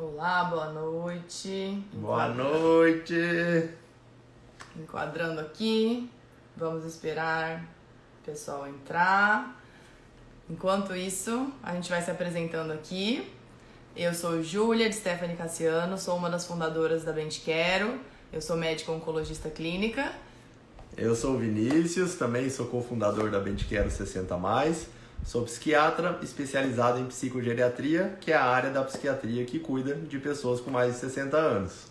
Olá, boa noite. Boa noite. Enquadrando aqui, vamos esperar o pessoal entrar. Enquanto isso, a gente vai se apresentando aqui. Eu sou Júlia, de Stephanie Cassiano, sou uma das fundadoras da Bem Te Quero. Eu sou médica oncologista clínica. Eu sou o Vinícius, também sou cofundador da Bem Te Quero 60+. Sou psiquiatra especializado em psicogeriatria, que é a área da psiquiatria que cuida de pessoas com mais de 60 anos.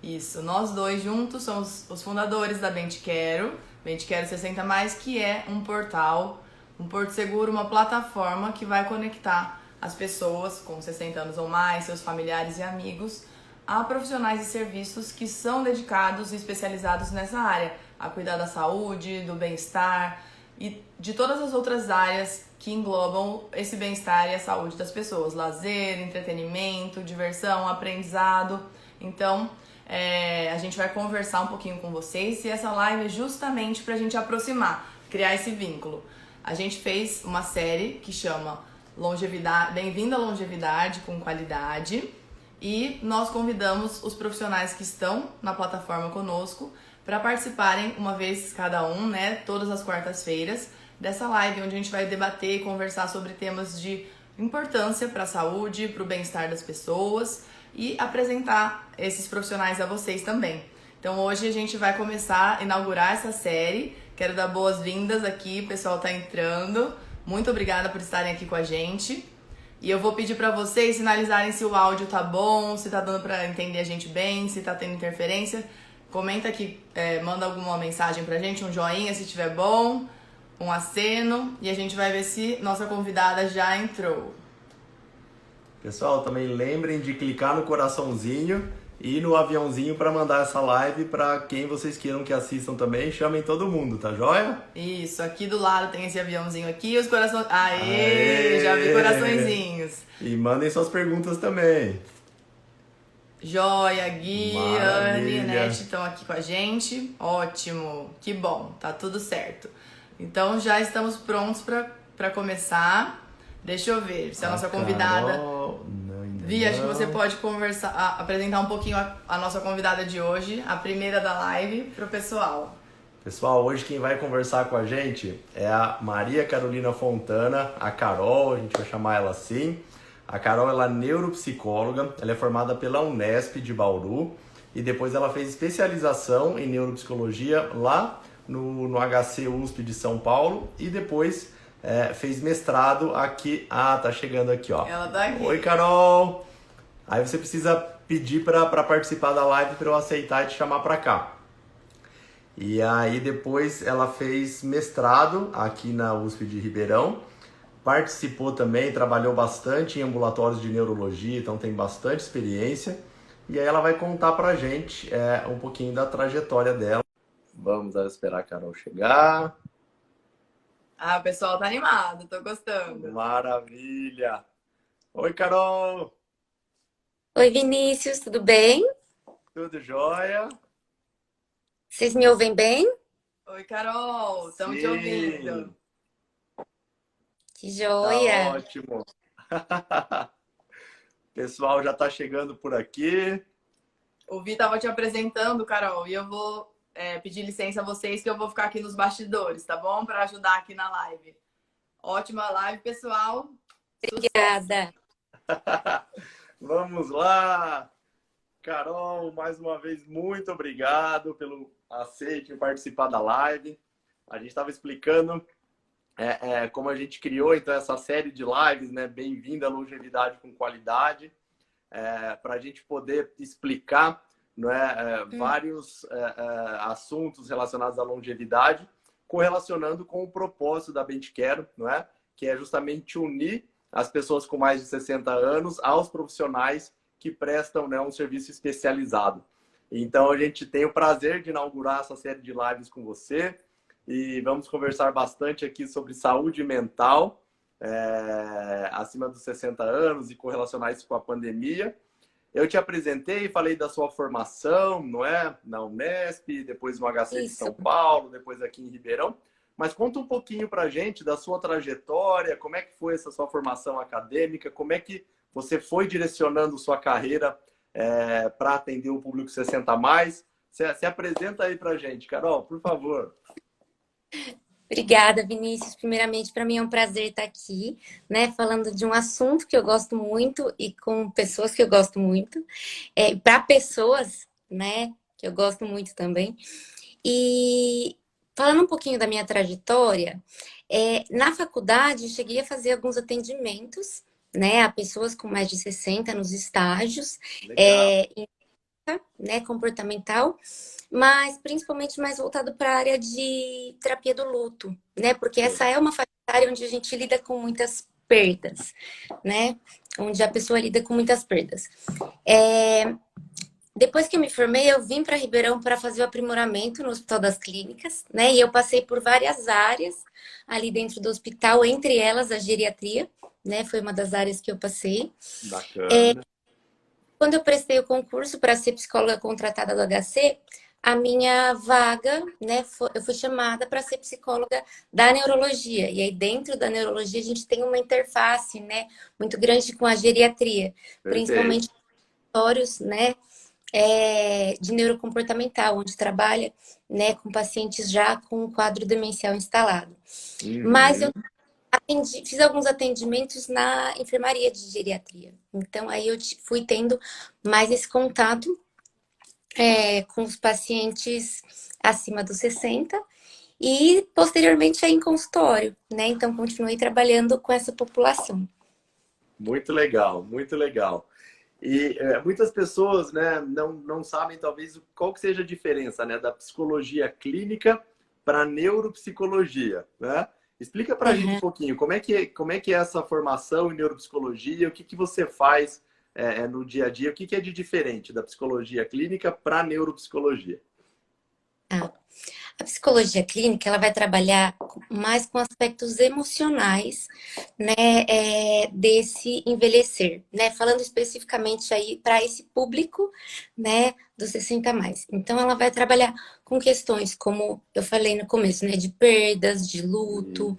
Isso, nós dois juntos somos os fundadores da Bem Te Quero 60+, que é um portal, um porto seguro, uma plataforma que vai conectar as pessoas com 60 anos ou mais, seus familiares e amigos, a profissionais e serviços que são dedicados e especializados nessa área, a cuidar da saúde, do bem-estar e de todas as outras áreas que englobam esse bem-estar e a saúde das pessoas, lazer, entretenimento, diversão, aprendizado. Então, a gente vai conversar um pouquinho com vocês e essa live é justamente para a gente aproximar, criar esse vínculo. A gente fez uma série que chama Longevidade, Bem-vindo à Longevidade com Qualidade, e nós convidamos os profissionais que estão na plataforma conosco para participarem uma vez cada um, né, todas as quartas-feiras, dessa live onde a gente vai debater e conversar sobre temas de importância para a saúde, para o bem-estar das pessoas e apresentar esses profissionais a vocês também. Então hoje a gente vai começar a inaugurar essa série. Quero dar boas-vindas aqui, o pessoal está entrando. Muito obrigada por estarem aqui com a gente. E eu vou pedir para vocês sinalizarem se o áudio tá bom, se tá dando para entender a gente bem, se tá tendo interferência. Comenta aqui, manda alguma mensagem pra gente, um joinha se tiver bom, um aceno, e a gente vai ver se nossa convidada já entrou. Pessoal, também lembrem de clicar no coraçãozinho e no aviãozinho para mandar essa live para quem vocês queiram que assistam também. Chamem todo mundo, tá joia? Isso, aqui do lado tem esse aviãozinho aqui, os corações... Aê! Já vi coraçõezinhos. E mandem suas perguntas também. Joia, Gui, Anne, Maravilha. Nete estão aqui com a gente. Ótimo, que bom, tá tudo certo. Então já estamos prontos para começar. Deixa eu ver se a nossa convidada... Carol... Vi, acho que você pode conversar, apresentar um pouquinho a nossa convidada de hoje, a primeira da live, pro pessoal. Pessoal, hoje quem vai conversar com a gente é a Maria Carolina Fontana, a Carol, a gente vai chamar ela assim. A Carol, ela é neuropsicóloga, ela é formada pela Unesp de Bauru e depois ela fez especialização em neuropsicologia lá no HC USP de São Paulo e depois fez mestrado aqui. Ah, tá chegando aqui, ó. Ela tá aqui. Oi, Carol! Aí você precisa pedir para participar da live para eu aceitar e te chamar para cá. E aí depois ela fez mestrado aqui na USP de Ribeirão. Participou também, trabalhou bastante em ambulatórios de neurologia, então tem bastante experiência. E aí ela vai contar pra gente um pouquinho da trajetória dela. Vamos esperar a Carol chegar. Ah, o pessoal tá animado, tô gostando. Maravilha! Oi, Carol! Oi, Vinícius, tudo bem? Tudo jóia? Vocês me ouvem bem? Oi, Carol, estamos te Sim. ouvindo. Que Tá joia! ótimo! O pessoal já tá chegando por aqui. O Vi tava te apresentando, Carol, e eu vou pedir licença a vocês que eu vou ficar aqui nos bastidores, tá bom? Para ajudar aqui na live. Ótima live, pessoal. Obrigada. Vamos lá! Carol, mais uma vez, muito obrigado pelo aceite em participar da live. A gente estava explicando como a gente criou então essa série de lives, né? Bem-vinda à Longevidade com Qualidade, para a gente poder explicar, não é, vários assuntos relacionados à longevidade, correlacionando com o propósito da Bem Te Quero, não é? Que é justamente unir as pessoas com mais de 60 anos aos profissionais que prestam, né, um serviço especializado. Então a gente tem o prazer de inaugurar essa série de lives com você e vamos conversar bastante aqui sobre saúde mental acima dos 60 anos e correlacionar isso com a pandemia. Eu te apresentei e falei da sua formação, não é? Na Unesp, depois no HC de São Paulo, depois aqui em Ribeirão. mas conta um pouquinho para a gente da sua trajetória, como é que foi essa sua formação acadêmica, como é que você foi direcionando sua carreira para atender o público 60 a mais. Se apresenta aí para a gente, Carol, por favor. Obrigada, Vinícius. Primeiramente, para mim é um prazer estar aqui, né, falando de um assunto que eu gosto muito e com pessoas que eu gosto muito, para pessoas, né, que eu gosto muito também. E falando um pouquinho da minha trajetória, na faculdade eu cheguei a fazer alguns atendimentos, né, a pessoas com mais de 60 nos estágios, Legal. né, comportamental, mas principalmente mais voltado para a área de terapia do luto, né? Porque essa é uma faixa etária onde a gente lida com muitas perdas, né? Onde a pessoa lida com muitas perdas. Depois que eu me formei, eu vim para Ribeirão para fazer o aprimoramento no Hospital das Clínicas, né? E eu passei por várias áreas ali dentro do hospital, entre elas a geriatria, né? Foi uma das áreas que eu passei. Bacana. Quando eu prestei o concurso para ser psicóloga contratada do HC, a minha vaga, né, eu fui chamada para ser psicóloga da neurologia. E aí, dentro da neurologia, a gente tem uma interface, né, muito grande com a geriatria, principalmente laboratórios, né, de neurocomportamental, onde trabalha, né, com pacientes já com um quadro demencial instalado. Mas eu fiz alguns atendimentos na enfermaria de geriatria. Então, aí eu fui tendo mais esse contato com os pacientes acima dos 60 e, posteriormente, aí em consultório, né? Então, continuei trabalhando com essa população. Muito legal, muito legal. E muitas pessoas, né, não sabem, talvez, qual que seja a diferença, né, da psicologia clínica para a neuropsicologia, né? Explica para a gente um pouquinho como é que é essa formação em neuropsicologia, o que você faz no dia a dia, o que é de diferente da psicologia clínica para a neuropsicologia? A psicologia clínica, ela vai trabalhar mais com aspectos emocionais, né, desse envelhecer, né, falando especificamente aí para esse público, né, dos 60 a mais. Então, ela vai trabalhar com questões como eu falei no começo, né, de perdas, de luto,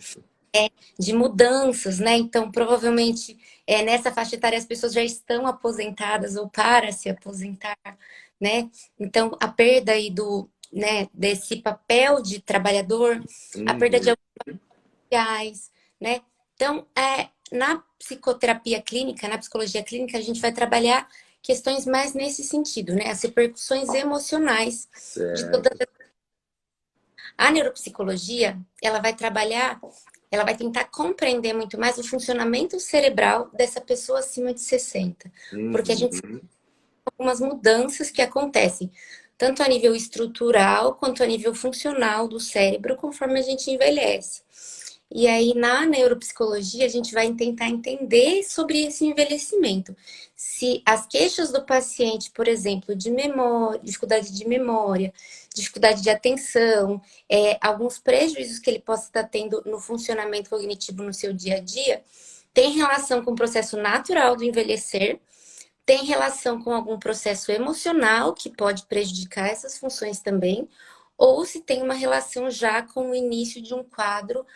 de mudanças, né? Então, provavelmente, nessa faixa etária as pessoas já estão aposentadas ou para se aposentar, né? Então, a perda aí né, desse papel de trabalhador, a perda de alguns familiares, né? Então, na psicoterapia clínica, na psicologia clínica, a gente vai trabalhar questões mais nesse sentido, né? As repercussões emocionais de toda a neuropsicologia, ela vai trabalhar, ela vai tentar compreender muito mais o funcionamento cerebral dessa pessoa acima de 60. Porque a gente tem algumas mudanças que acontecem, tanto a nível estrutural quanto a nível funcional do cérebro, conforme a gente envelhece. E aí, na neuropsicologia, a gente vai tentar entender sobre esse envelhecimento. Se as queixas do paciente, por exemplo, de memória, dificuldade de memória, dificuldade de atenção, alguns prejuízos que ele possa estar tendo no funcionamento cognitivo no seu dia a dia, tem relação com o processo natural do envelhecer, tem relação com algum processo emocional que pode prejudicar essas funções também, ou se tem uma relação já com o início de um quadro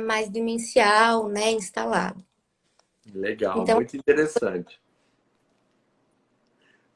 mais demencial, né, instalado. Legal, Então, muito interessante.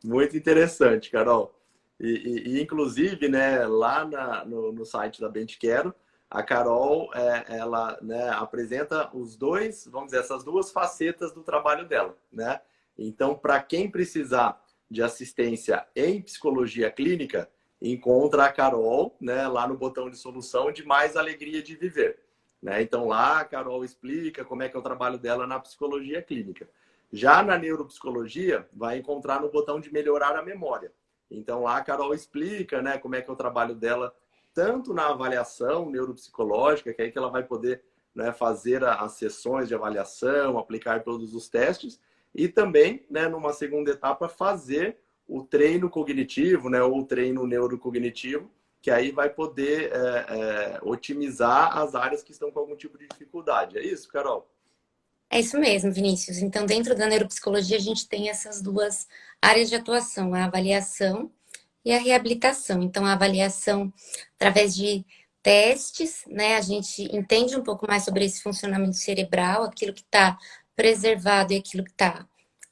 Muito interessante, Carol. Inclusive, né, lá no site da Bem Te Quero, a Carol, ela, né, apresenta vamos dizer, essas duas facetas do trabalho dela, né? Então, para quem precisar de assistência em psicologia clínica, encontra a Carol, né, lá no botão de solução de Mais Alegria de Viver, né? Então, lá a Carol explica como é que é o trabalho dela na psicologia clínica. Já na neuropsicologia, vai encontrar no botão de melhorar a memória. Então, lá a Carol explica, né, como é que é o trabalho dela, tanto na avaliação neuropsicológica, que é aí que ela vai poder, né, fazer as sessões de avaliação, aplicar todos os testes, e também, né, numa segunda etapa, fazer o treino cognitivo, né, ou o treino neurocognitivo, que aí vai poder otimizar as áreas que estão com algum tipo de dificuldade. É isso, Carol? é isso mesmo, Vinícius. Então, dentro da neuropsicologia, a gente tem essas duas áreas de atuação, a avaliação e a reabilitação. Então, a avaliação através de testes, né? A gente entende um pouco mais sobre esse funcionamento cerebral, aquilo que está preservado e aquilo que está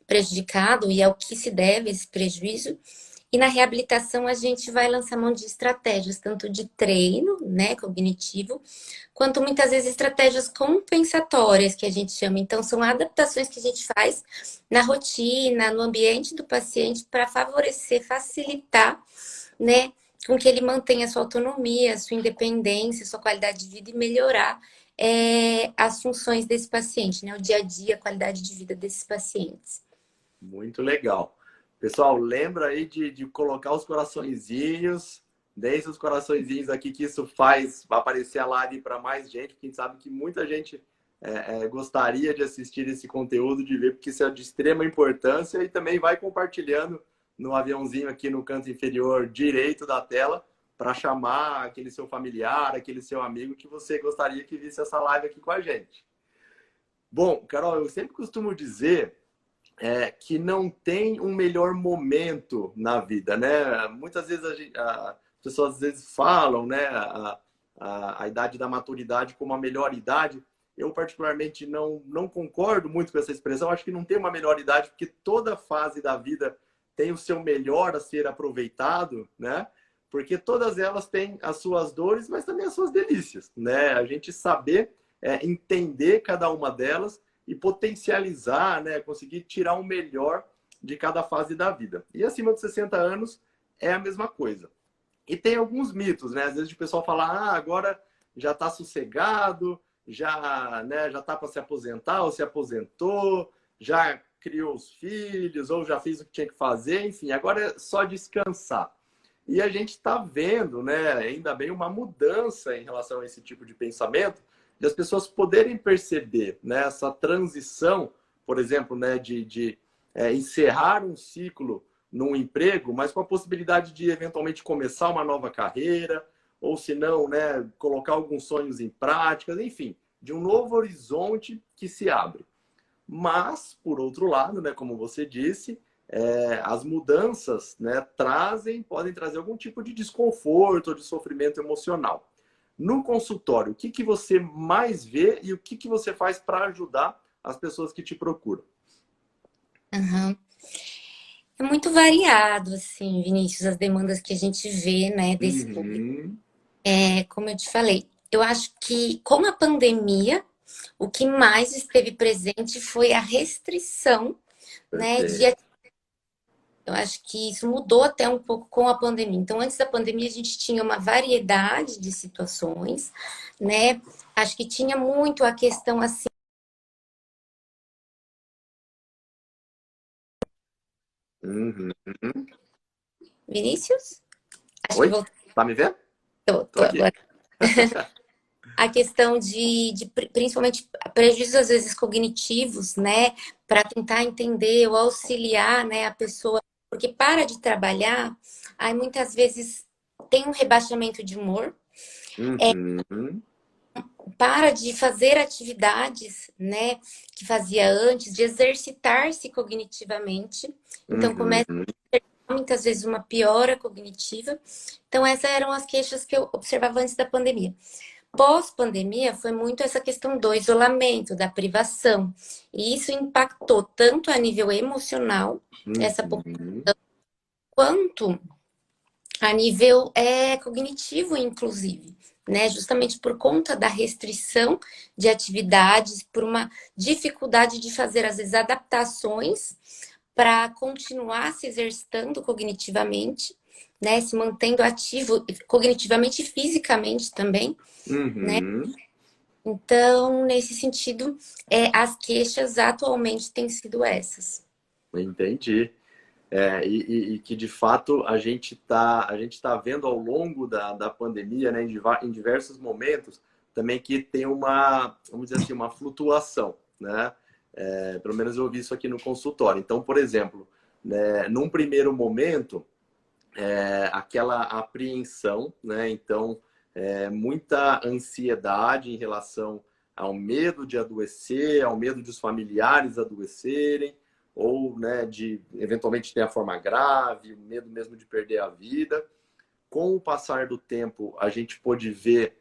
prejudicado, e ao que se deve esse prejuízo. E na reabilitação a gente vai lançar mão de estratégias, tanto de treino, né, cognitivo, quanto muitas vezes estratégias compensatórias, que a gente chama. Então, são adaptações que a gente faz na rotina, no ambiente do paciente, para favorecer, facilitar, né, com que ele mantenha sua autonomia, sua independência, sua qualidade de vida e melhorar as funções desse paciente, né, o dia a dia, a qualidade de vida desses pacientes. Muito legal. Pessoal, lembra aí de colocar os coraçõezinhos, deixe os coraçõezinhos aqui, que isso faz aparecer a live para mais gente, porque a gente sabe que muita gente gostaria de assistir esse conteúdo, de ver, porque isso é de extrema importância, e também vai compartilhando no aviãozinho aqui no canto inferior direito da tela, para chamar aquele seu familiar, aquele seu amigo que você gostaria que visse essa live aqui com a gente. Bom, Carol, eu sempre costumo dizer que não tem um melhor momento na vida, né? Muitas vezes as pessoas às vezes falam, né, a idade da maturidade como a melhor idade. Eu particularmente não concordo muito com essa expressão. Acho que não tem uma melhor idade, porque toda fase da vida tem o seu melhor a ser aproveitado, né? Porque todas elas têm as suas dores, mas também as suas delícias, né? A gente saber entender cada uma delas e potencializar, né? Conseguir tirar o melhor de cada fase da vida. E acima de 60 anos é a mesma coisa. E tem alguns mitos, né? Às vezes o pessoal fala, agora já está sossegado, já está para se aposentar ou se aposentou, já criou os filhos ou já fez o que tinha que fazer, enfim, agora é só descansar. E a gente está vendo, né, ainda bem, uma mudança em relação a esse tipo de pensamento, de as pessoas poderem perceber, né, essa transição, por exemplo, né, de encerrar um ciclo num emprego, mas com a possibilidade de eventualmente começar uma nova carreira, ou se não, né, colocar alguns sonhos em prática, enfim, de um novo horizonte que se abre. Mas, por outro lado, né, como você disse, as mudanças, né, podem trazer algum tipo de desconforto ou de sofrimento emocional. No consultório, o que você mais vê e o que você faz para ajudar as pessoas que te procuram? Uhum. É muito variado, assim, Vinícius, as demandas que a gente vê, né, desse público. Como eu te falei, eu acho que com a pandemia, o que mais esteve presente foi a restrição, né, eu acho que isso mudou até um pouco com a pandemia. Então, antes da pandemia, a gente tinha uma variedade de situações, né? Acho que tinha muito a questão assim. Uhum. Vinícius? Acho que Oi? voltou. Tá me vendo? Tô Tô aqui. agora. A questão de principalmente prejuízos, às vezes, cognitivos, né? Para tentar entender ou auxiliar, né, a pessoa. Porque para de trabalhar, aí muitas vezes tem um rebaixamento de humor. Uhum. Para de fazer atividades, né, que fazia antes, de exercitar-se cognitivamente. Então, começa Uhum. muitas vezes uma piora cognitiva. Então, essas eram as queixas que eu observava antes da pandemia. Pós-pandemia, foi muito essa questão do isolamento, da privação. E isso impactou tanto a nível emocional, essa Uhum. quanto a nível cognitivo, inclusive, né? Justamente por conta da restrição de atividades, por uma dificuldade de fazer, às vezes, adaptações para continuar se exercitando cognitivamente, né? Se mantendo ativo cognitivamente e fisicamente também, né? Uhum. Então, nesse sentido, as queixas atualmente têm sido essas. Entendi. E que de fato a gente tá vendo ao longo da pandemia, né, em diversos momentos, também que tem vamos dizer assim, uma flutuação, né? Pelo menos eu vi isso aqui no consultório. Então, por exemplo, né, num primeiro momento, aquela apreensão, né? Então, muita ansiedade em relação ao medo de adoecer, ao medo de os familiares adoecerem, ou, né, de eventualmente ter a forma grave, o medo mesmo de perder a vida. Com o passar do tempo, a gente pôde ver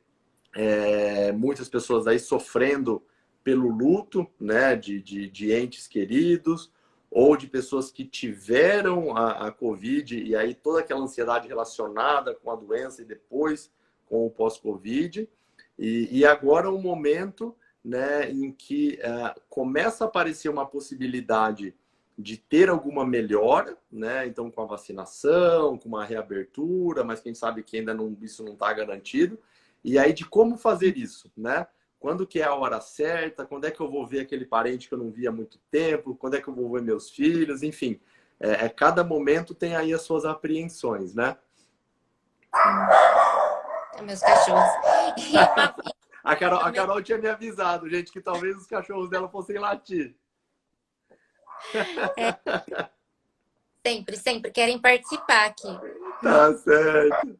muitas pessoas aí sofrendo pelo luto, né, de entes queridos, ou de pessoas que tiveram a Covid, e aí toda aquela ansiedade relacionada com a doença e depois com o pós-Covid. E agora um momento, né, em que começa a aparecer uma possibilidade de ter alguma melhora, né? Então, com a vacinação, com uma reabertura, mas quem sabe que ainda não, isso não está garantido. E aí de como fazer isso, né? Quando que é a hora certa? Quando é que eu vou ver aquele parente que eu não via há muito tempo? Quando é que eu vou ver meus filhos? Enfim, cada momento tem aí as suas apreensões, né? Meus cachorros. A Carol tinha me avisado, gente, que talvez os cachorros dela fossem latir. Sempre querem participar aqui. Tá certo.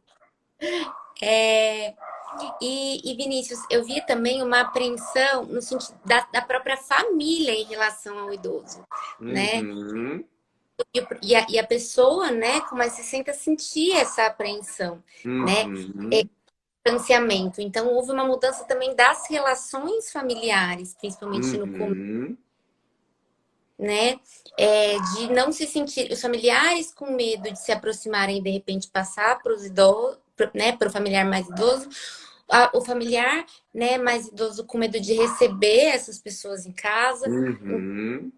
E Vinícius, eu vi também uma apreensão no sentido da própria família em relação ao idoso, né? Uhum. E a pessoa, né, com mais 60 sentia essa apreensão, né? Uhum. Distanciamento. Então, houve uma mudança também das relações familiares, principalmente no começo, Uhum. né? De não se sentir, os familiares com medo de se aproximarem e de repente passar para os idosos, né, para o familiar mais idoso, o familiar, né, mais idoso com medo de receber essas pessoas em casa. Uhum.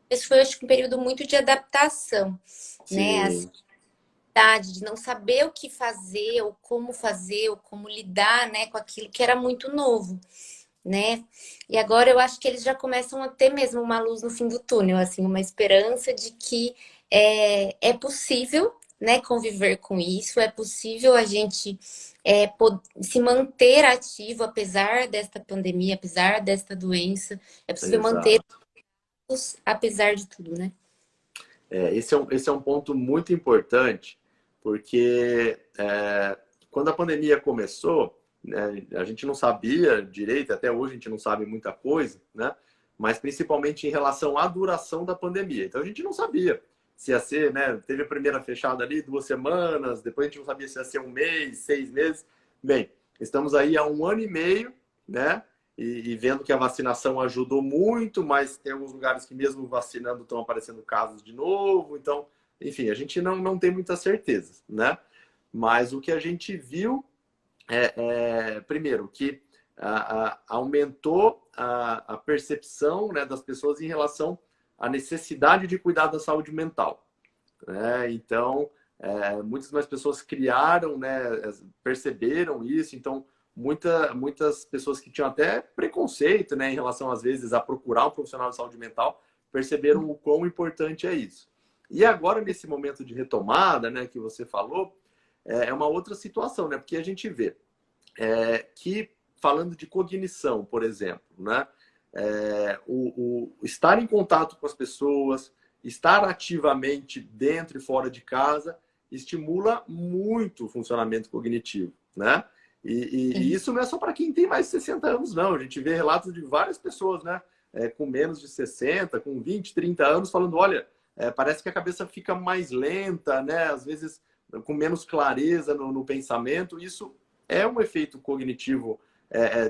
Esse foi, acho que, um período muito de adaptação, né? A Sim. ansiedade de não saber o que fazer, ou como lidar, né, com aquilo que era muito novo, né? E agora eu acho que eles já começam a ter mesmo uma luz no fim do túnel, assim, uma esperança de que é possível, né, conviver com isso, é possível a gente se manter ativo apesar desta pandemia, apesar desta doença, é possível manter Exato. apesar de tudo, né? Esse é um ponto muito importante, porque quando a pandemia começou, né, a gente não sabia direito, até hoje a gente não sabe muita coisa, né? Mas principalmente em relação à duração da pandemia. Então a gente não sabia se ia ser, né? Teve a primeira fechada ali, 2 semanas, depois a gente não sabia se ia ser um mês, 6 meses. Bem, estamos aí há 1 ano e meio, né? E vendo que a vacinação ajudou muito, mas tem alguns lugares que mesmo vacinando estão aparecendo casos de novo. Então, enfim, a gente não tem muita certeza, né? Mas o que a gente viu primeiro, que aumentou a percepção, né, das pessoas em relação à necessidade de cuidar da saúde mental, né? Então, muitas mais pessoas criaram, né, perceberam isso. Então, muitas pessoas que tinham até preconceito, né, em relação, às vezes, a procurar um profissional de saúde mental, perceberam o quão importante é isso. E agora, nesse momento de retomada, né, que você falou, é uma outra situação, né? Porque a gente vê que, falando de cognição, por exemplo, né? O estar em contato com as pessoas, estar ativamente dentro e fora de casa, estimula muito o funcionamento cognitivo, né? E isso não é só para quem tem mais de 60 anos, não. A gente vê relatos de várias pessoas, né? Com menos de 60, com 20, 30 anos, falando, olha, parece que a cabeça fica mais lenta, né? Às vezes com menos clareza no pensamento. Isso é um efeito cognitivo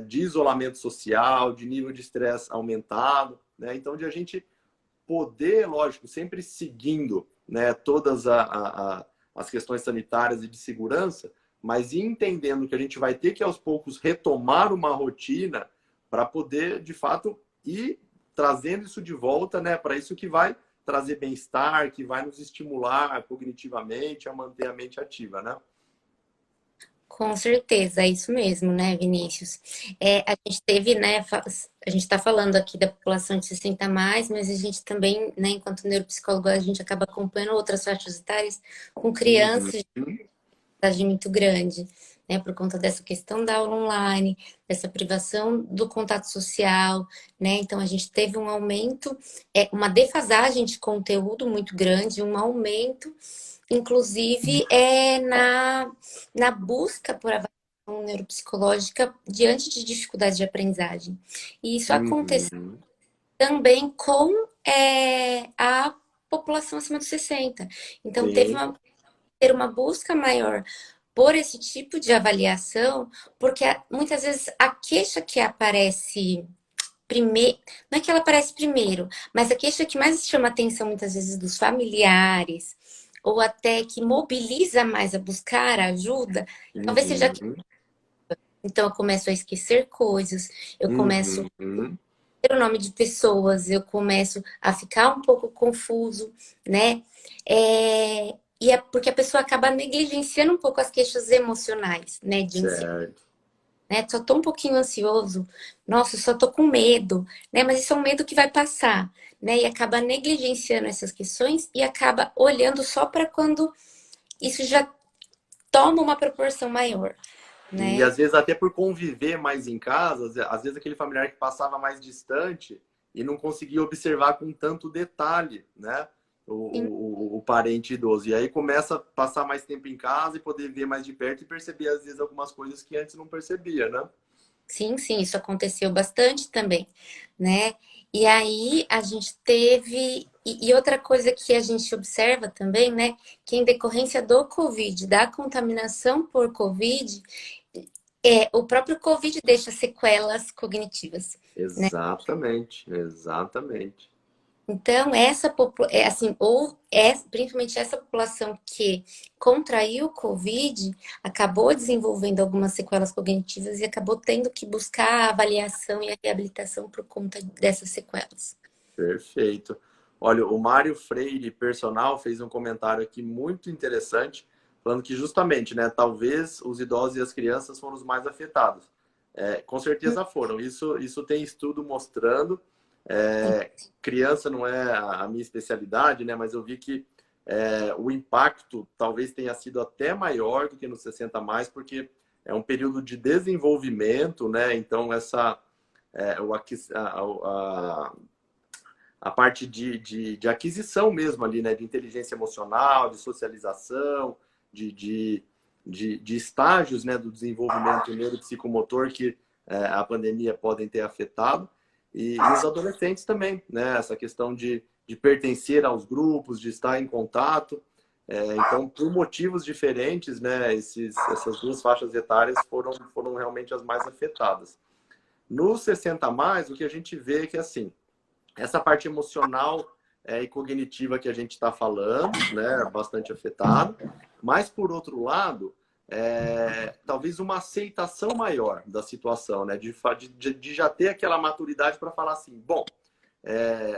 de isolamento social, de nível de estresse aumentado, né? Então, de a gente poder, lógico, sempre seguindo, né, todas as questões sanitárias e de segurança, mas entendendo que a gente vai ter que, aos poucos, retomar uma rotina para poder, de fato, ir trazendo isso de volta, né, para isso que vai trazer bem-estar, que vai nos estimular cognitivamente a manter a mente ativa, né? Com certeza, é isso mesmo, né, Vinícius? A gente teve, né, a gente está falando aqui da população de 60 a mais, mas a gente também, né, enquanto neuropsicólogo, a gente acaba acompanhando outras faixas etárias com crianças de Uhum. idade muito grande, né, por conta dessa questão da aula online, dessa privação do contato social, né? Então a gente teve um aumento, uma defasagem de conteúdo muito grande, um aumento, inclusive na busca por avaliação neuropsicológica diante de dificuldades de aprendizagem. E isso aconteceu Uhum. também com a população acima dos 60. Então Sim. ter uma busca maior por esse tipo de avaliação, porque muitas vezes a queixa que aparece primeiro, não é que ela aparece primeiro, mas a queixa que mais chama a atenção muitas vezes dos familiares, ou até que mobiliza mais a buscar ajuda, talvez seja que Uhum. então eu começo a esquecer coisas, eu começo a Uhum. ter o nome de pessoas, eu começo a ficar um pouco confuso, né? E é porque a pessoa acaba negligenciando um pouco as queixas emocionais, né? De ansiedade, Certo. né? Só tô um pouquinho ansioso, nossa, eu só tô com medo, né? Mas isso é um medo que vai passar, né? E acaba negligenciando essas questões e acaba olhando só para quando isso já toma uma proporção maior, E né? às vezes até por conviver mais em casa, às vezes aquele familiar que passava mais distante e não conseguia observar com tanto detalhe, né? O parente idoso. E aí começa a passar mais tempo em casa e poder ver mais de perto e perceber às vezes algumas coisas que antes não percebia, né? Sim, sim, isso aconteceu bastante também, né? E aí a gente teve. E outra coisa que a gente observa também, né? Que em decorrência do Covid, da contaminação por Covid, o próprio Covid deixa sequelas cognitivas, né? Exatamente, exatamente. Então, assim, principalmente essa população que contraiu o Covid, acabou desenvolvendo algumas sequelas cognitivas e acabou tendo que buscar a avaliação e a reabilitação por conta dessas sequelas. Perfeito. Olha, o Mário Freire, personal, fez um comentário aqui muito interessante, falando que justamente, né, talvez os idosos e as crianças foram os mais afetados. Com certeza foram. Isso tem estudo mostrando. Criança não é a minha especialidade, né, mas eu vi que o impacto talvez tenha sido até maior do que no 60 mais, porque é um período de desenvolvimento, né? Então essa o, a parte de aquisição mesmo ali, né? De inteligência emocional, de socialização, de estágios, né? Do desenvolvimento neuropsicomotor que a pandemia podem ter afetado. E os adolescentes também, né? Essa questão de pertencer aos grupos, de estar em contato. Então, por motivos diferentes, né? Essas duas faixas etárias foram realmente as mais afetadas. No 60 mais, o que a gente vê é que, assim, essa parte emocional e cognitiva que a gente está falando, né, bastante afetado, mas por outro lado, talvez uma aceitação maior da situação, né, de já ter aquela maturidade para falar assim, bom,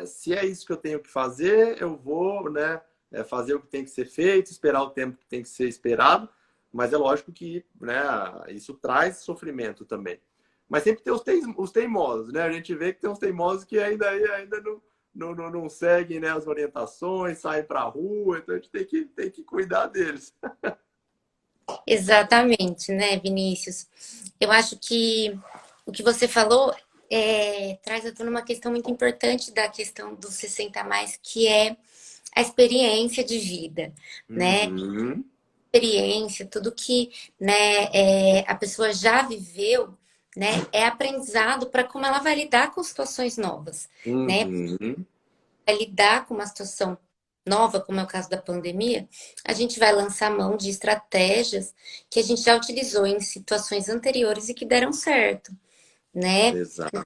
se é isso que eu tenho que fazer, eu vou, né, fazer o que tem que ser feito, esperar o tempo que tem que ser esperado, mas é lógico que, né, isso traz sofrimento também. Mas sempre tem os teimosos, né? A gente vê que tem uns teimosos que ainda não seguem, né, as orientações, saem para a rua, então a gente tem que cuidar deles. Exatamente, né, Vinícius? Eu acho que o que você falou traz à tona uma questão muito importante da questão dos 60 a mais, que é a experiência de vida, né? Uhum, Experiência, tudo que, né, a pessoa já viveu, né, é aprendizado para como ela vai lidar com situações novas, né? uhum, Vai lidar com uma situação nova, como é o caso da pandemia, a gente vai lançar mão de estratégias que a gente já utilizou em situações anteriores e que deram certo, né? exato.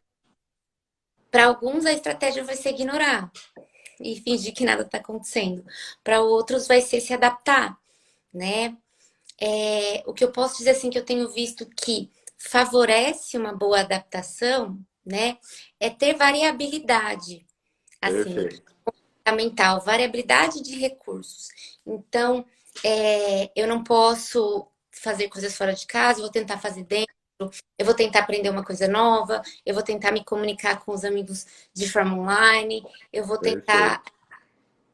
Para alguns a estratégia vai ser ignorar e fingir que nada está acontecendo. Para outros vai ser se adaptar, né? O que eu posso dizer assim que eu tenho visto que favorece uma boa adaptação, né? É ter variabilidade, assim, Perfeito. fundamental, variabilidade de recursos. Então, eu não posso fazer coisas fora de casa, eu vou tentar fazer dentro, eu vou tentar aprender uma coisa nova, eu vou tentar me comunicar com os amigos de forma online, eu vou tentar, Perfeito.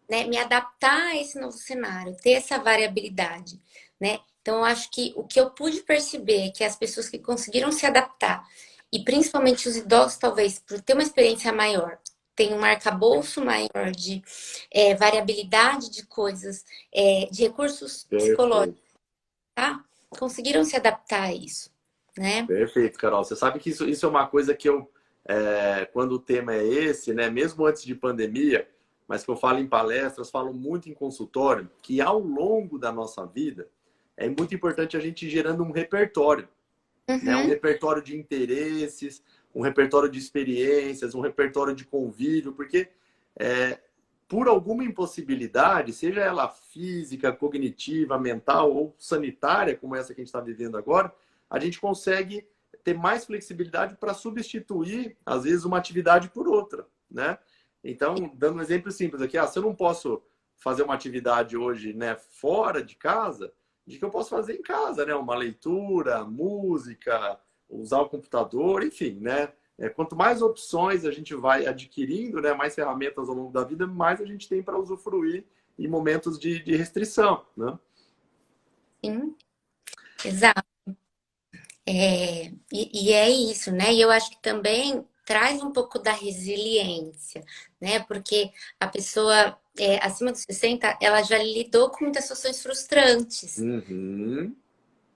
né, me adaptar a esse novo cenário, ter essa variabilidade, né? Então, eu acho que o que eu pude perceber é que as pessoas que conseguiram se adaptar, e principalmente os idosos, talvez, por ter uma experiência maior, tem um arcabouço maior de variabilidade de coisas, de recursos psicológicos, Perfeito. tá? Conseguiram se adaptar a isso, né? Perfeito, Carol. Você sabe que isso é uma coisa que quando o tema é esse, né, mesmo antes de pandemia, mas que eu falo em palestras, falo muito em consultório, que ao longo da nossa vida, é muito importante a gente ir gerando um repertório, né? Um repertório de interesses, um repertório de experiências, um repertório de convívio, porque por alguma impossibilidade, seja ela física, cognitiva, mental ou sanitária, como essa que a gente está vivendo agora, a gente consegue ter mais flexibilidade para substituir, às vezes, uma atividade por outra, né? Então, dando um exemplo simples aqui, se eu não posso fazer uma atividade hoje, né, fora de casa, de que eu posso fazer em casa, né? Uma leitura, música, usar o computador, enfim, né? Quanto mais opções a gente vai adquirindo, né, mais ferramentas ao longo da vida, mais a gente tem para usufruir em momentos de restrição, né? Sim, exato. E é isso, né? E eu acho que também traz um pouco da resiliência, né? Porque a pessoa acima dos 60, ela já lidou com muitas situações frustrantes,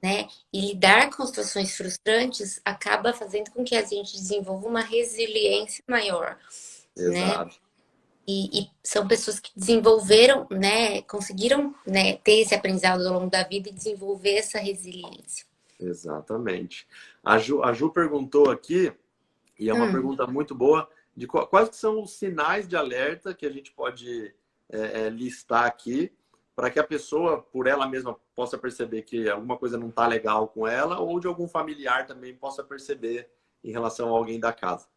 né? E lidar com situações frustrantes acaba fazendo com que a gente desenvolva uma resiliência maior, né? Exato. E são pessoas que desenvolveram, né? Conseguiram, né, ter esse aprendizado ao longo da vida e desenvolver essa resiliência. Exatamente. A Ju perguntou aqui, e é uma pergunta muito boa, de quais que são os sinais de alerta que a gente pode listar aqui para que a pessoa, por ela mesma, possa perceber que alguma coisa não está legal com ela ou de algum familiar também possa perceber em relação a alguém da casa.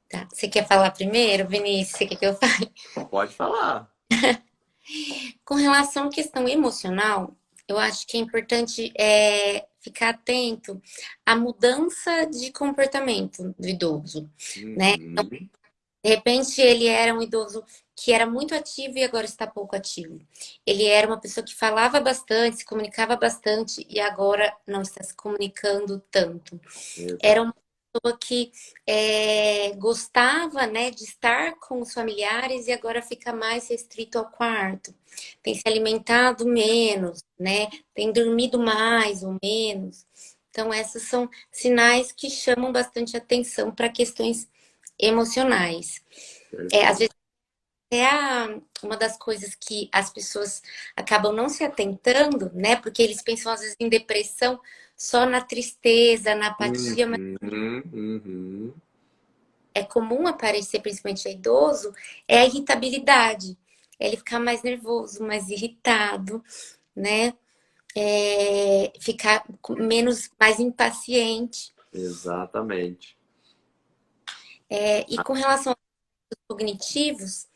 Tá. Você quer falar primeiro, Vinícius? Você quer que eu fale? Pode falar. Com relação à questão emocional, eu acho que é importante ficar atento à mudança de comportamento do idoso, né? Então, de repente, ele era um idoso que era muito ativo e agora está pouco ativo. Ele era uma pessoa que falava bastante, se comunicava bastante e agora não está se comunicando tanto. Exato. Era uma pessoa que gostava, né, de estar com os familiares e agora fica mais restrito ao quarto. Tem se alimentado menos, né? Tem dormido mais ou menos. Então, esses são sinais que chamam bastante atenção para questões emocionais. Às vezes, uma das coisas que as pessoas acabam não se atentando, né? Porque eles pensam, às vezes, em depressão só na tristeza, na apatia, mas é comum aparecer, principalmente a idoso, é a irritabilidade. Ele ficar mais nervoso, mais irritado, né? Ficar mais impaciente. Exatamente. E com relação aos cognitivos,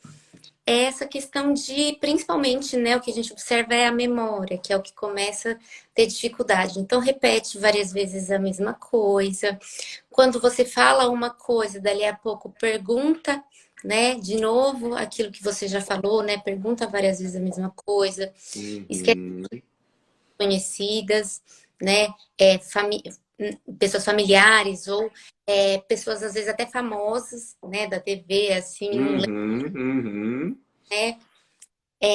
é essa questão de, principalmente, né, o que a gente observa é a memória, que é o que começa a ter dificuldade. Então, repete várias vezes a mesma coisa. Quando você fala uma coisa, dali a pouco pergunta, né, de novo aquilo que você já falou, né, pergunta várias vezes a mesma coisa. Esquece conhecidas, né, pessoas familiares ou pessoas às vezes até famosas, né, da TV, assim, né,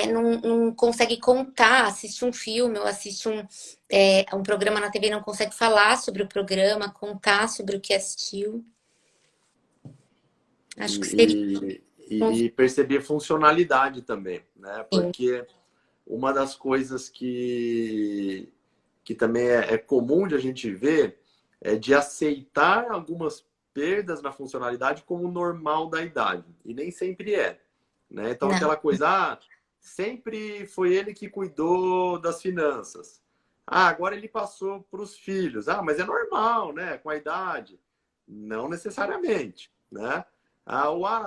não consegue contar, assiste um filme ou assiste um programa na TV e não consegue falar sobre o programa, contar sobre o que assistiu. Acho que seria... E perceber funcionalidade também, né? Porque uma das coisas que também é comum de a gente ver é de aceitar algumas perdas na funcionalidade como normal da idade. E nem sempre é, né? Então, aquela coisa, sempre foi ele que cuidou das finanças. Agora ele passou para os filhos. Mas é normal, né? Com a idade. Não necessariamente, né?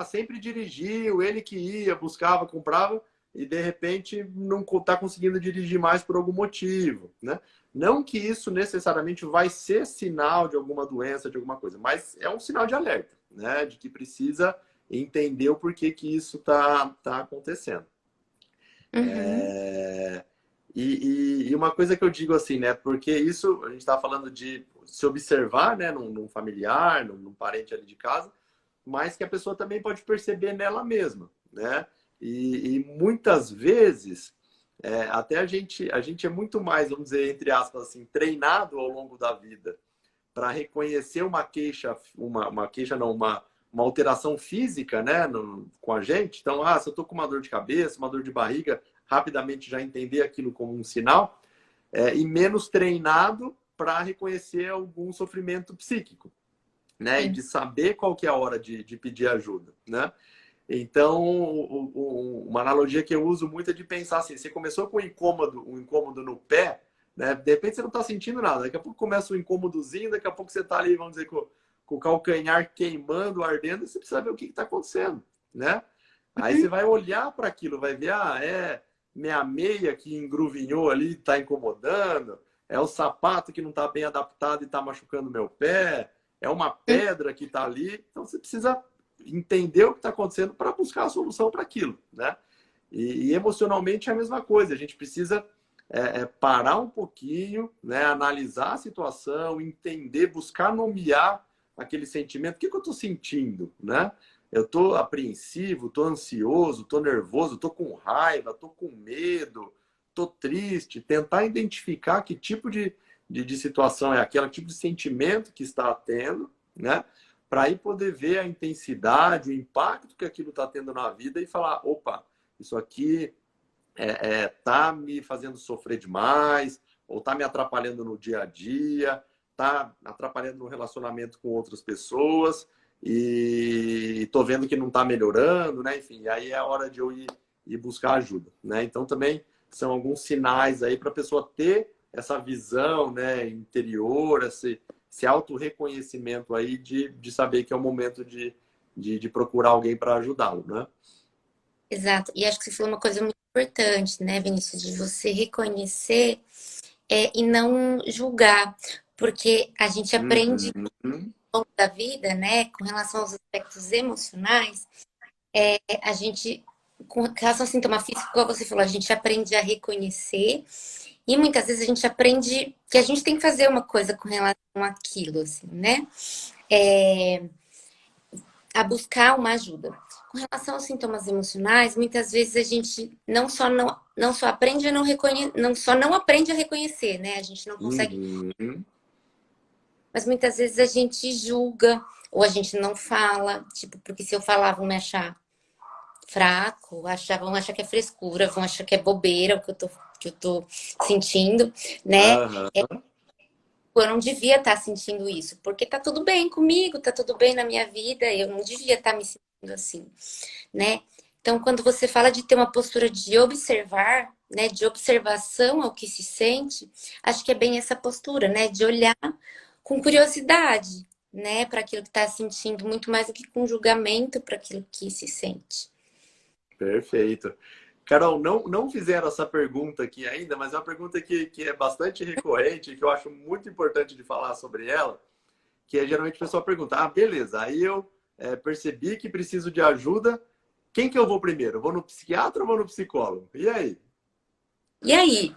Sempre dirigiu, ele que ia, buscava, comprava, e de repente não está conseguindo dirigir mais por algum motivo, né? Não que isso necessariamente vai ser sinal de alguma doença, de alguma coisa, mas é um sinal de alerta, né? De que precisa entender o porquê que isso tá acontecendo. E uma coisa que eu digo assim, né? Porque isso, a gente está falando de se observar, né? Num familiar, num parente ali de casa, mas que a pessoa também pode perceber nela mesma, né? E muitas vezes, até a gente é muito mais, vamos dizer, entre aspas, assim, treinado ao longo da vida para reconhecer uma queixa, uma alteração física, né, com a gente. Então, se eu tô com uma dor de cabeça, uma dor de barriga, rapidamente já entender aquilo como um sinal. e menos treinado para reconhecer algum sofrimento psíquico, né? E de saber qual que é a hora de pedir ajuda, né? Então, uma analogia que eu uso muito é de pensar assim, você começou com um incômodo no pé, né? De repente você não está sentindo nada, daqui a pouco começa um incômodozinho, daqui a pouco você está ali, vamos dizer, com o calcanhar queimando, ardendo, e você precisa ver o que está acontecendo, né? Aí você vai olhar para aquilo, vai ver, minha meia que engruvinhou ali está incomodando, é o sapato que não está bem adaptado e está machucando meu pé, é uma pedra que está ali. Então você precisa entender o que está acontecendo para buscar a solução para aquilo, né? E emocionalmente é a mesma coisa. A gente precisa parar um pouquinho, né? Analisar a situação, entender, buscar nomear aquele sentimento. O que eu estou sentindo, né? Eu estou apreensivo, estou ansioso, estou nervoso, estou com raiva, estou com medo, estou triste. Tentar identificar que tipo de situação é aquela, que tipo de sentimento que está tendo, né? Para aí poder ver a intensidade, o impacto que aquilo está tendo na vida e falar, opa, isso aqui tá me fazendo sofrer demais, ou tá me atrapalhando no dia a dia, tá atrapalhando no relacionamento com outras pessoas, e tô vendo que não tá melhorando, né? Enfim, aí é a hora de eu ir buscar ajuda, né? Então também são alguns sinais aí para a pessoa ter essa visão, né, interior, esse auto-reconhecimento aí de saber que é o momento de procurar alguém para ajudá-lo, né? Exato. E acho que você falou uma coisa muito importante, né, Vinícius, de você reconhecer e não julgar, porque a gente aprende Uhum. ao longo da vida, né, com relação aos aspectos emocionais, a gente, com relação ao sintoma físico, como você falou, a gente aprende a reconhecer e muitas vezes a gente aprende que a gente tem que fazer uma coisa com relação àquilo, assim, né? A buscar uma ajuda. Com relação aos sintomas emocionais, muitas vezes a gente não só aprende a não reconhecer, não aprende a reconhecer, né? A gente não consegue, Uhum. mas muitas vezes a gente julga ou a gente não fala, tipo, porque se eu falar vão me achar fraco, vão achar que é frescura, vão achar que é bobeira o que eu tô sentindo, né? Uhum. Eu não devia estar sentindo isso, porque tá tudo bem comigo, tá tudo bem na minha vida, eu não devia estar me sentindo assim, né? Então, quando você fala de ter uma postura de observar, né, de observação ao que se sente, acho que é bem essa postura, né, de olhar com curiosidade, né, para aquilo que está sentindo, muito mais do que com julgamento para aquilo que se sente. Perfeito. Carol, não fizeram essa pergunta aqui ainda, mas é uma pergunta que é bastante recorrente, que eu acho muito importante de falar sobre ela, que é geralmente o pessoal pergunta, beleza, aí eu percebi que preciso de ajuda, quem que eu vou primeiro? Eu vou no psiquiatra ou vou no psicólogo? E aí? E aí?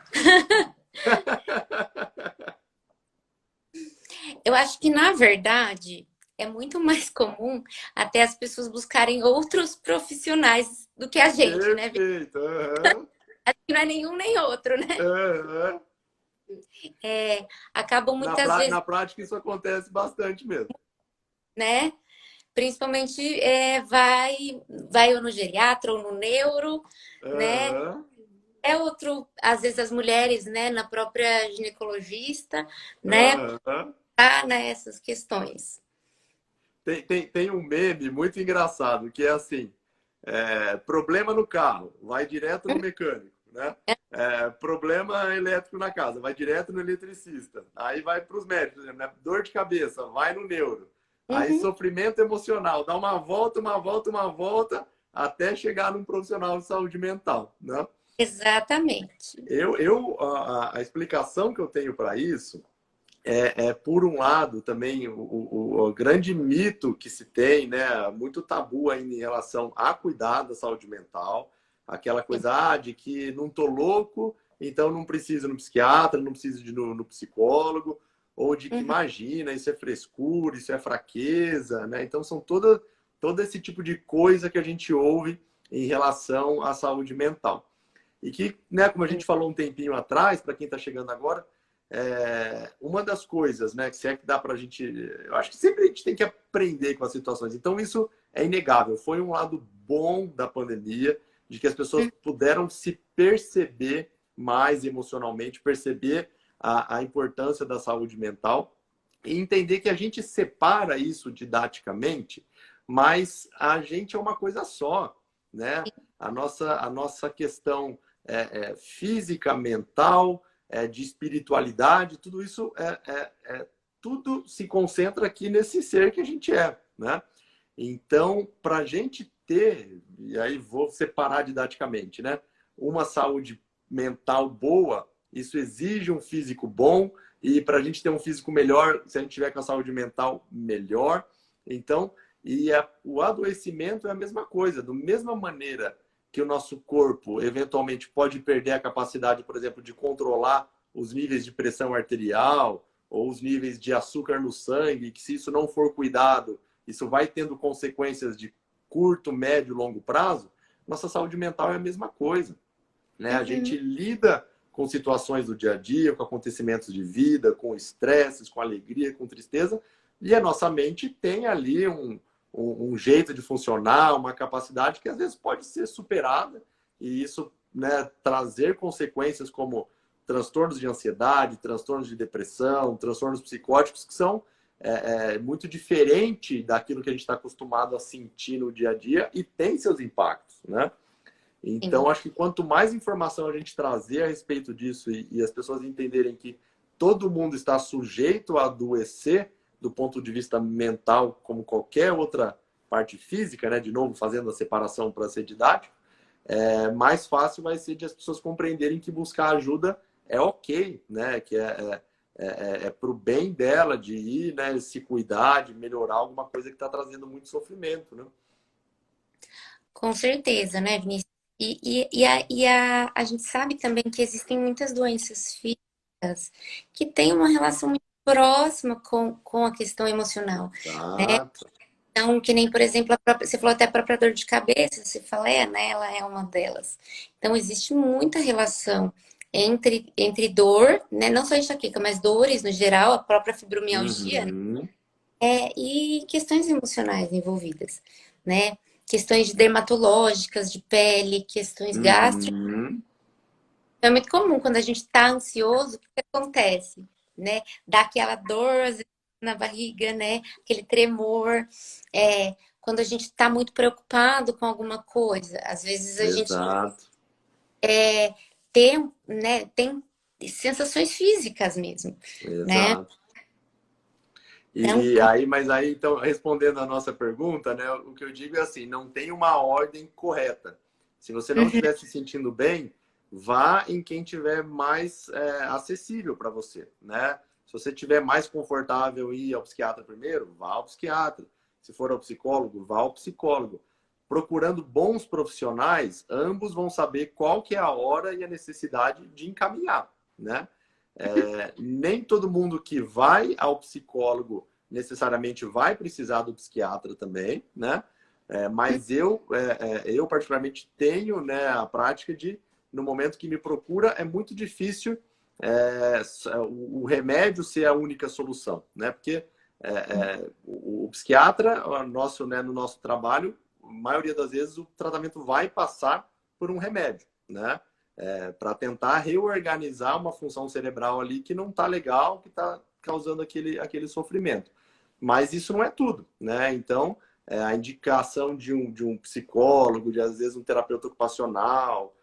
Eu acho que, na verdade, é muito mais comum até as pessoas buscarem outros profissionais do que a gente, né? Perfeito. Uhum. Acho que não é nenhum nem outro, né? Uhum. Acabam muitas vezes, Na prática isso acontece bastante mesmo. né? Principalmente vai ou no geriatra ou no neuro, né? Uhum. É outro, às vezes as mulheres, né, na própria ginecologista, né, Uhum. tá nessas questões. Tem um meme muito engraçado que é assim: problema no carro, vai direto no mecânico, né? Problema elétrico na casa, vai direto no eletricista. Aí vai para os médicos, né? Dor de cabeça, vai no neuro. Aí Uhum, sofrimento emocional, dá uma volta, uma volta, uma volta, até chegar num profissional de saúde mental, né? exatamente. A explicação que eu tenho para isso por um lado, também o grande mito que se tem, né, muito tabu ainda em relação a cuidar da saúde mental, aquela coisa de que não tô louco, então não preciso ir no psiquiatra, não preciso ir no psicólogo, ou de que Uhum, imagina, isso é frescura, isso é fraqueza, né? Então são todo esse tipo de coisa que a gente ouve em relação à saúde mental. E que, né, como a gente falou um tempinho atrás, para quem está chegando agora, uma das coisas, né, que se é que dá para a gente, eu acho que sempre a gente tem que aprender com as situações. Então isso é inegável. Foi um lado bom da pandemia, de que as pessoas puderam se perceber mais emocionalmente, perceber a importância da saúde mental e entender que a gente separa isso didaticamente, mas a gente é uma coisa só, né? A nossa questão física, mental, de espiritualidade, tudo isso tudo se concentra aqui nesse ser que a gente é, né? Então, para a gente ter, e aí vou separar didaticamente, né? Uma saúde mental boa, isso exige um físico bom, e para a gente ter um físico melhor, se a gente tiver com a saúde mental melhor, então, o adoecimento é a mesma coisa, da mesma maneira que o nosso corpo eventualmente pode perder a capacidade, por exemplo, de controlar os níveis de pressão arterial ou os níveis de açúcar no sangue, que se isso não for cuidado, isso vai tendo consequências de curto, médio, longo prazo. Nossa saúde mental é a mesma coisa, né? A gente lida com situações do dia a dia, com acontecimentos de vida, com estresses, com alegria, com tristeza, e a nossa mente tem ali um jeito de funcionar, uma capacidade que às vezes pode ser superada, e isso, né, trazer consequências como transtornos de ansiedade, transtornos de depressão, transtornos psicóticos, que são muito diferente daquilo que a gente está acostumado a sentir no dia a dia e tem seus impactos, né? Então, acho que quanto mais informação a gente trazer a respeito disso e as pessoas entenderem que todo mundo está sujeito a adoecer do ponto de vista mental, como qualquer outra parte física, né? De novo, fazendo a separação para ser didático, mais fácil vai ser de as pessoas compreenderem que buscar ajuda é ok, né? Que para o bem dela, de ir, né? Se cuidar, de melhorar alguma coisa que está trazendo muito sofrimento, né? Com certeza, né, Vinícius? A gente sabe também que existem muitas doenças físicas que têm uma relação muito próxima com a questão emocional, né? Exato. Então, que nem, por exemplo, você falou até a própria dor de cabeça, você fala, né? Ela é uma delas. Então, existe muita relação entre dor, né? Não só enxaqueca, mas dores no geral, a própria fibromialgia, né? Uhum. E questões emocionais envolvidas, né? Questões dermatológicas, de pele, questões gástricas. Uhum. É muito comum quando a gente está ansioso, o que acontece, né? Dá aquela dor às vezes, na barriga, né? Aquele tremor. Quando a gente está muito preocupado com alguma coisa, às vezes a gente Exato. tem sensações físicas mesmo, né? Exato. Então, E aí, mas aí, então, respondendo a nossa pergunta, né, o que eu digo é assim, não tem uma ordem correta. Se você não estiver se sentindo bem, vá em quem tiver mais acessível para você, né? Se você estiver mais confortável em ir ao psiquiatra primeiro, vá ao psiquiatra. Se for ao psicólogo, vá ao psicólogo. Procurando bons profissionais, ambos vão saber qual que é a hora e a necessidade de encaminhar, né? Nem todo mundo que vai ao psicólogo necessariamente vai precisar do psiquiatra também, né? Mas eu particularmente tenho, né, a prática de, no momento que me procura, é muito difícil o remédio ser a única solução, né? Porque o psiquiatra, né, no nosso trabalho, a maioria das vezes o tratamento vai passar por um remédio, né? Para tentar reorganizar uma função cerebral ali que não está legal, que está causando aquele sofrimento. Mas isso não é tudo, né? Então, a indicação de um psicólogo, de às vezes um terapeuta ocupacional,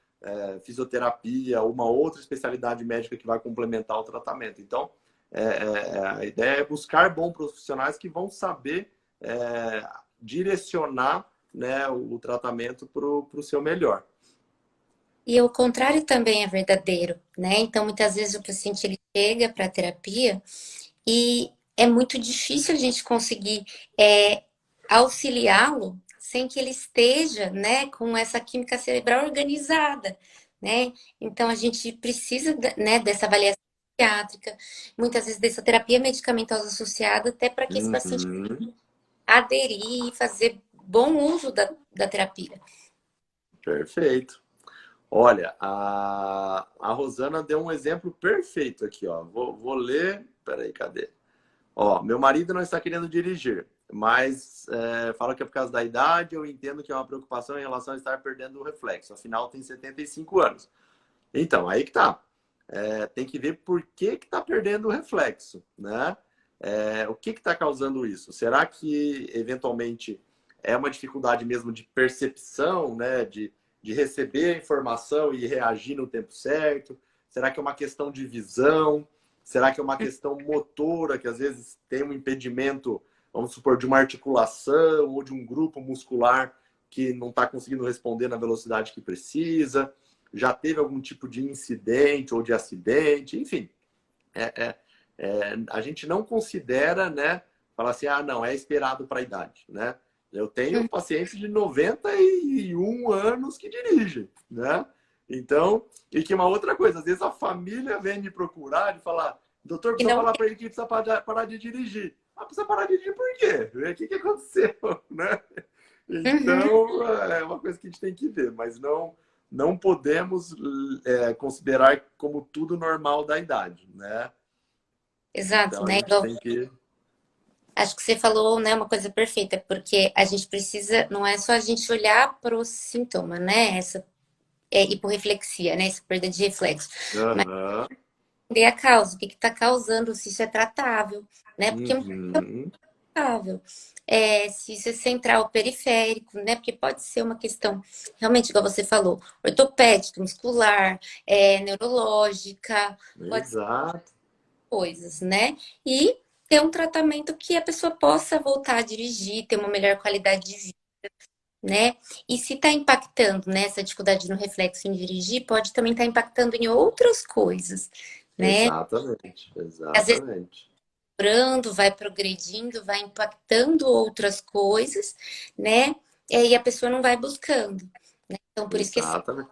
fisioterapia, uma outra especialidade médica que vai complementar o tratamento. Então, a ideia é buscar bons profissionais que vão saber direcionar, né, o tratamento para o seu melhor. e o contrário também é verdadeiro, né? Então, muitas vezes o paciente ele chega para a terapia e é muito difícil a gente conseguir auxiliá-lo sem que ele esteja, né, com essa química cerebral organizada, né? Então, a gente precisa, né, dessa avaliação psiquiátrica, muitas vezes dessa terapia medicamentosa associada, até para que esse paciente aderir e fazer bom uso da terapia. Perfeito. Olha, a Rosana deu um exemplo perfeito aqui, ó. Vou ler. Peraí, cadê? Ó, meu marido não está querendo dirigir, mas fala que é por causa da idade. Eu entendo que é uma preocupação em relação a estar perdendo o reflexo. Afinal, tem 75 anos. Então, aí que tá. Tem que ver por que que tá perdendo o reflexo, né? O que que tá causando isso? Será que, eventualmente, é uma dificuldade mesmo de percepção, né? De receber a informação e reagir no tempo certo? Será que é uma questão de visão? Será que é uma questão motora, que às vezes tem um impedimento, vamos supor, de uma articulação ou de um grupo muscular que não está conseguindo responder na velocidade que precisa? Já teve algum tipo de incidente ou de acidente? Enfim, a gente não considera, né? Falar assim, ah, não, é esperado para a idade, né? Eu tenho pacientes de 91 anos que dirigem, né? Então, e que uma outra coisa, às vezes a família vem me procurar e falar, doutor, E precisa não, falar para ele que precisa parar de dirigir. Ah, precisa parar de dirigir por quê? O que aconteceu, né? uhum, Então, é uma coisa que a gente tem que ver, mas não podemos considerar como tudo normal da idade, né? exato, Então, a né? gente tem que... Acho que você falou, né, uma coisa perfeita, porque a gente precisa, não é só a gente olhar para o sintoma, né? Essa hiporreflexia, né? Essa perda de reflexo, mas Aham. entender a causa, o que está causando, se isso é tratável, né? Porque é muito Uhum. tratável. Se isso é central ou periférico, né? Porque pode ser uma questão, realmente, igual você falou, ortopédica, muscular, neurológica, pode ser Exato. coisas, né? E ter um tratamento que a pessoa possa voltar a dirigir, ter uma melhor qualidade de vida, né? E se está impactando, né, essa dificuldade no reflexo em dirigir, pode também estar impactando em outras coisas, né? Exatamente. Às vezes, Exatamente. vai progredindo, vai impactando outras coisas, né? E a pessoa não vai buscando, né? Então, por isso que é Exatamente.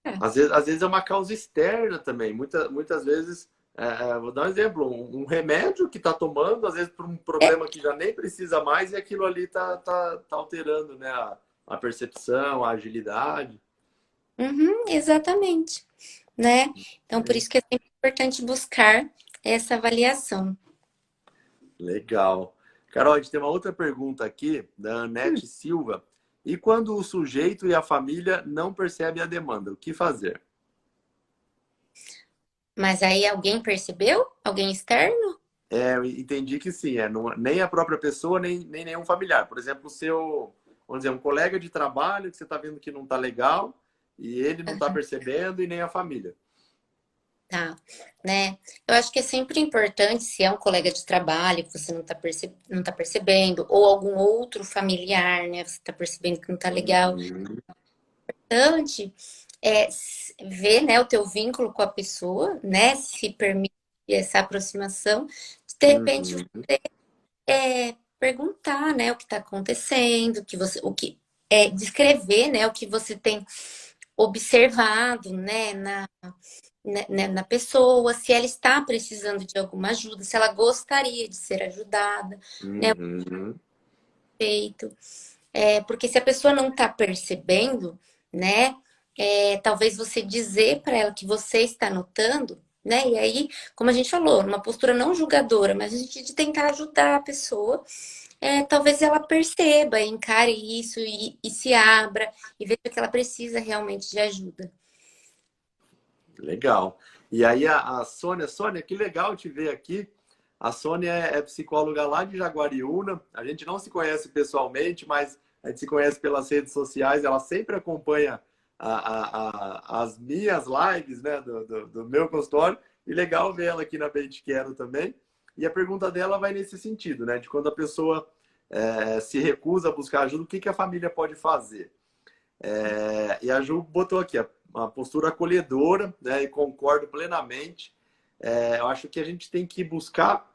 sempre... Às vezes é uma causa externa também. Muitas vezes, vou dar um exemplo, um remédio que está tomando, às vezes por um problema que já nem precisa mais, e aquilo ali tá alterando, né, a percepção, a agilidade. Uhum, exatamente, né? Então, por isso que é sempre importante buscar essa avaliação. Legal. Carol, a gente tem uma outra pergunta aqui, da Anete Silva. E quando o sujeito e a família não percebem a demanda, o que fazer? Mas aí alguém percebeu? Alguém externo? Eu entendi que sim, nem a própria pessoa, nem nenhum familiar. Por exemplo, o seu, vamos dizer, um colega de trabalho que você está vendo que não está legal e ele não está percebendo e nem a família. Tá, né? Eu acho que é sempre importante, se é um colega de trabalho que você não tá percebendo, ou algum outro familiar, né? Você está percebendo que não tá legal. Uhum, Importante ver, né, o teu vínculo com a pessoa, né? Se permite essa aproximação. De repente, uhum, perguntar, né, o que está acontecendo, descrever, né, o que você tem observado, né, na pessoa, se ela está precisando de alguma ajuda, se ela gostaria de ser ajudada, né, o uhum. feito. Porque se a pessoa não está percebendo, né, talvez você dizer para ela que você está notando, né, e aí, como a gente falou, numa postura não julgadora, mas a gente de tentar ajudar a pessoa, talvez ela perceba, encare isso e se abra e veja que ela precisa realmente de ajuda. Legal. E aí a Sônia, que legal te ver aqui. A Sônia é psicóloga lá de Jaguariúna. A gente não se conhece pessoalmente, mas a gente se conhece pelas redes sociais. Ela sempre acompanha as minhas lives, né, do meu consultório. E legal ver ela aqui na Beit Quero também. E a pergunta dela vai nesse sentido, né? De quando a pessoa se recusa a buscar ajuda, o que que a família pode fazer? E a Ju botou aqui uma postura acolhedora, né? E concordo plenamente. Eu acho que a gente tem que buscar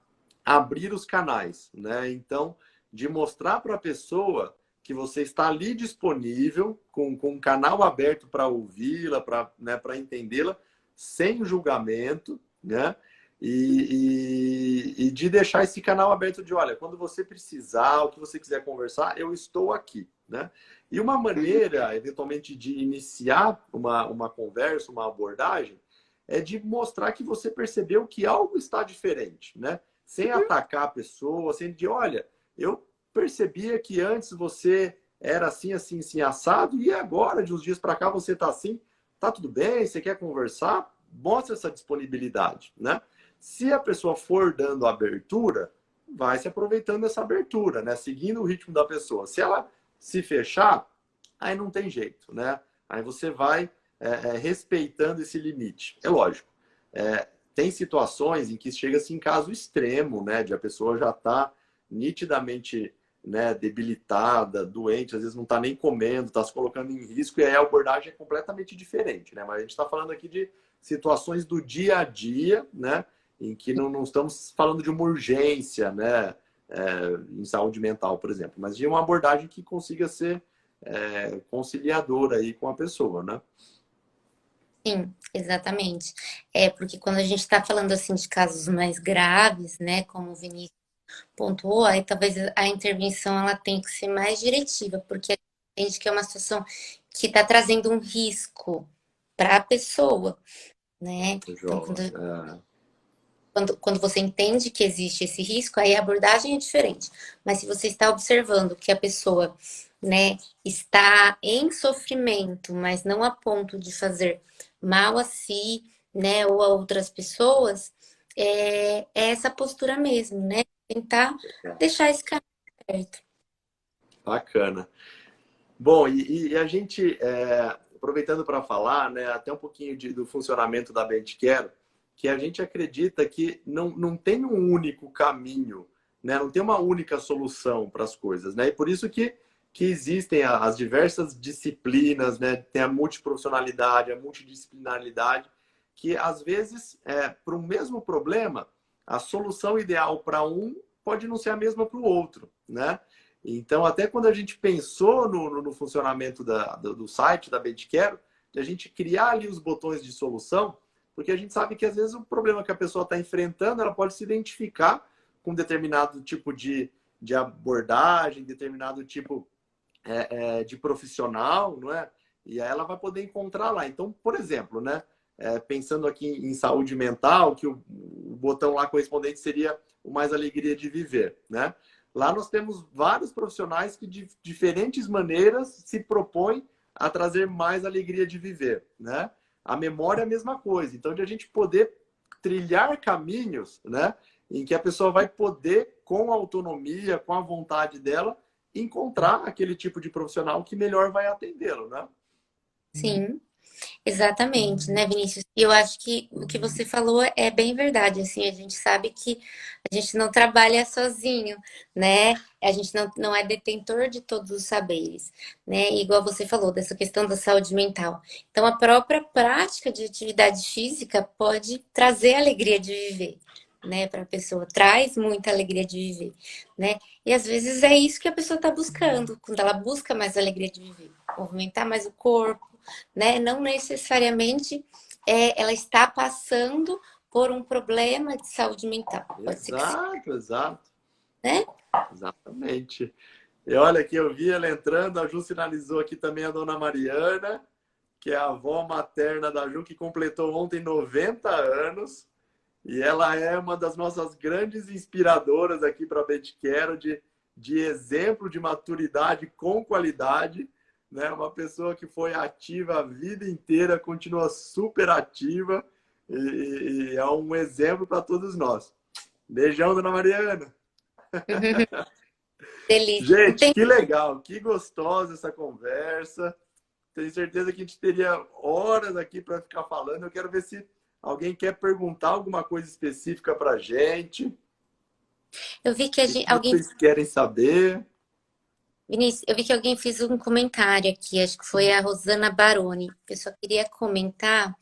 abrir os canais, né? Então, de mostrar para a pessoa que você está ali disponível, com um canal aberto para ouvi-la, para entendê-la, sem julgamento, né? E de deixar esse canal aberto de, olha, quando você precisar, o que você quiser conversar, eu estou aqui, né? E uma maneira, eventualmente, de iniciar uma conversa, uma abordagem, é de mostrar que você percebeu que algo está diferente, né? Sem atacar a pessoa, sem dizer, olha, eu percebia que antes você era assim, assim, assim, assado, e agora, de uns dias para cá, você está assim. tá tudo bem? Você quer conversar? Mostra essa disponibilidade, né? Se a pessoa for dando abertura, vai se aproveitando dessa abertura, né? Seguindo o ritmo da pessoa. Se ela se fechar, aí não tem jeito, né? Aí você vai respeitando esse limite. É lógico. Tem situações em que chega-se em caso extremo, né? De a pessoa já tá nitidamente, né, debilitada, doente, às vezes não está nem comendo, está se colocando em risco, e aí a abordagem é completamente diferente, né? Mas a gente está falando aqui de situações do dia a dia, né? Em que não estamos falando de uma urgência, né? Em saúde mental, por exemplo, mas de uma abordagem que consiga ser conciliadora aí com a pessoa, né? Sim, exatamente. Porque quando a gente está falando assim de casos mais graves, né, como o Vinícius pontuou, aí talvez a intervenção ela tem que ser mais diretiva, porque a gente entende que é uma situação que está trazendo um risco para a pessoa, né? Então, quando você entende que existe esse risco, aí a abordagem é diferente. Mas se você está observando que a pessoa, né, está em sofrimento, mas não a ponto de fazer mal a si, né, ou a outras pessoas, é essa postura mesmo, né? Tentar deixar esse caminho aberto. Bacana. Bom, e a gente, aproveitando para falar, né, até um pouquinho do funcionamento da BenchCare, que a gente acredita que não tem um único caminho, né, não tem uma única solução para as coisas, né, e por isso que existem as diversas disciplinas, né, tem a multiprofissionalidade, a multidisciplinaridade, que às vezes, para um mesmo problema, a solução ideal para um pode não ser a mesma para o outro, né? Então, até quando a gente pensou no funcionamento do site da BenchCare, a gente criar ali os botões de solução, porque a gente sabe que às vezes o problema que a pessoa está enfrentando, ela pode se identificar com determinado tipo de abordagem, determinado tipo de profissional, não é? E aí ela vai poder encontrar lá. Então, por exemplo, né? Pensando aqui em saúde mental, que o botão lá correspondente seria o Mais Alegria de Viver, né? Lá nós temos vários profissionais que de diferentes maneiras se propõem a trazer mais alegria de viver, né? A memória é a mesma coisa. Então, de a gente poder trilhar caminhos, né? Em que a pessoa vai poder, com a autonomia, com a vontade dela, encontrar aquele tipo de profissional que melhor vai atendê-lo, né? Sim. Exatamente, né, Vinícius? E eu acho que o que você falou é bem verdade, assim, a gente sabe que a gente não trabalha sozinho, né? A gente não é detentor de todos os saberes, né? Igual você falou, dessa questão da saúde mental. Então, a própria prática de atividade física pode trazer alegria de viver, né, para a pessoa, traz muita alegria de viver, né? E às vezes é isso que a pessoa está buscando, quando ela busca mais alegria de viver, movimentar mais o corpo, né? Não necessariamente ela está passando por um problema de saúde mental. Pode ser que sim, Exato. né? Exatamente. E olha aqui, eu vi ela entrando, a Ju sinalizou aqui também a dona Mariana, que é a avó materna da Ju, que completou ontem 90 anos. E ela é uma das nossas grandes inspiradoras aqui para a BenchCare, de exemplo de maturidade com qualidade, né? Uma pessoa que foi ativa a vida inteira, continua super ativa e é um exemplo para todos nós. Beijão, dona Mariana. Delícia. Gente, que legal, que gostosa essa conversa. Tenho certeza que a gente teria horas aqui para ficar falando. Eu quero ver se alguém quer perguntar alguma coisa específica para a gente. Eu vi que O que vocês querem saber? Vinícius, eu vi que alguém fez um comentário aqui, acho que foi a Rosana Baroni. Eu só queria comentar,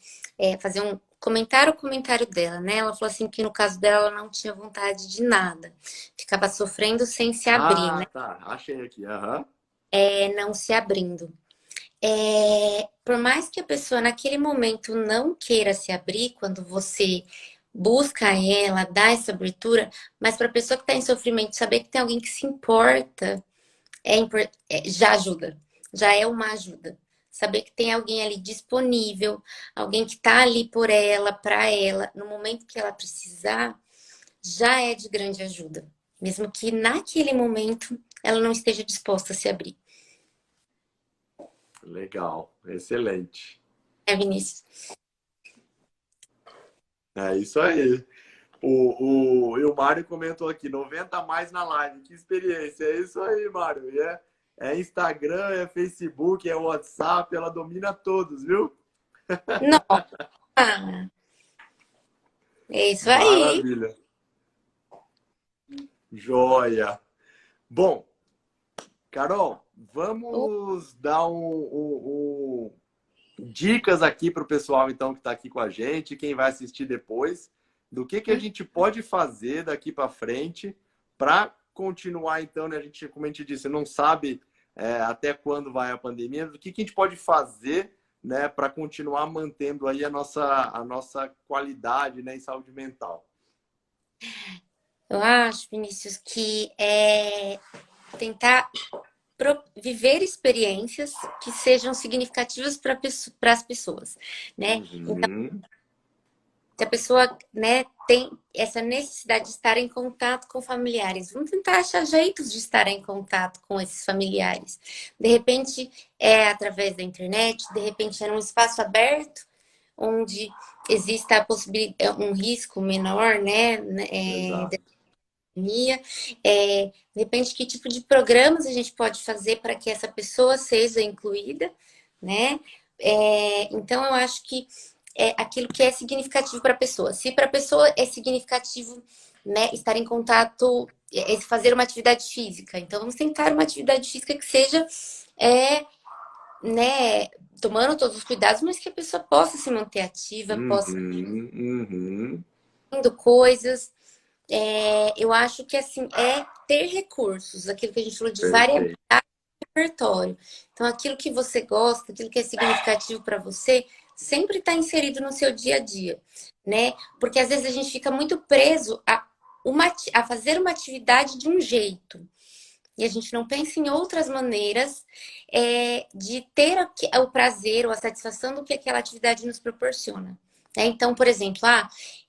fazer um comentário o comentário dela, né? Ela falou assim que no caso dela ela não tinha vontade de nada, ficava sofrendo sem se abrir, né? Tá, achei aqui. Aham. Não se abrindo. Por mais que a pessoa naquele momento não queira se abrir, quando você busca ela, dá essa abertura, mas para a pessoa que está em sofrimento, saber que tem alguém que se importa já ajuda, já é uma ajuda. Saber que tem alguém ali disponível, alguém que está ali por ela, para ela, no momento que ela precisar, já é de grande ajuda. Mesmo que naquele momento ela não esteja disposta a se abrir. Legal, excelente. Vinícius? É isso aí. E o Mário comentou aqui, 90 a mais na live. Que experiência. É isso aí, Mário. É Instagram, é Facebook, é WhatsApp, ela domina todos, viu? Nossa! É isso aí. Maravilha. Joia. Bom, Carol, vamos dar dicas aqui para o pessoal, então, que está aqui com a gente, quem vai assistir depois, do que a gente pode fazer daqui para frente para continuar, então, né? A gente, como a gente disse, não sabe até quando vai a pandemia, do que a gente pode fazer, né, para continuar mantendo aí a nossa qualidade, né, em saúde mental. Eu acho, Vinícius, que é tentar viver experiências que sejam significativas para as pessoas, né? Então, se a pessoa, né, tem essa necessidade de estar em contato com familiares, vamos tentar achar jeitos de estar em contato com esses familiares. De repente, é através da internet, de repente é num espaço aberto, onde exista a possibilidade, um risco menor, né, de repente, que tipo de programas a gente pode fazer para que essa pessoa seja incluída, né? Então, eu acho que é aquilo que é significativo para a pessoa. Se para a pessoa é significativo, né, estar em contato, fazer uma atividade física, então vamos tentar uma atividade física que seja, né, tomando todos os cuidados, mas que a pessoa possa se manter ativa, possa fazendo coisas. Eu acho que assim é ter recursos, aquilo que a gente falou de variabilidade do repertório. Então, aquilo que você gosta, aquilo que é significativo para você, sempre está inserido no seu dia a dia, né? Porque às vezes a gente fica muito preso a fazer uma atividade de um jeito. E a gente não pensa em outras maneiras de ter o prazer ou a satisfação do que aquela atividade nos proporciona. Então, por exemplo,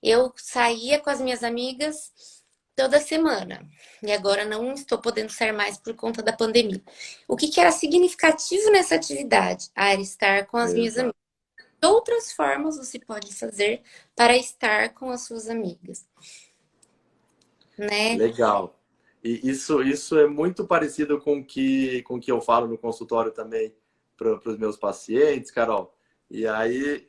eu saía com as minhas amigas toda semana. E agora não estou podendo sair mais por conta da pandemia. O que era significativo nessa atividade? Era estar com as minhas amigas. Outras formas você pode fazer para estar com as suas amigas. Né? Legal. E isso é muito parecido com o que eu falo no consultório também para os meus pacientes, Carol. E aí,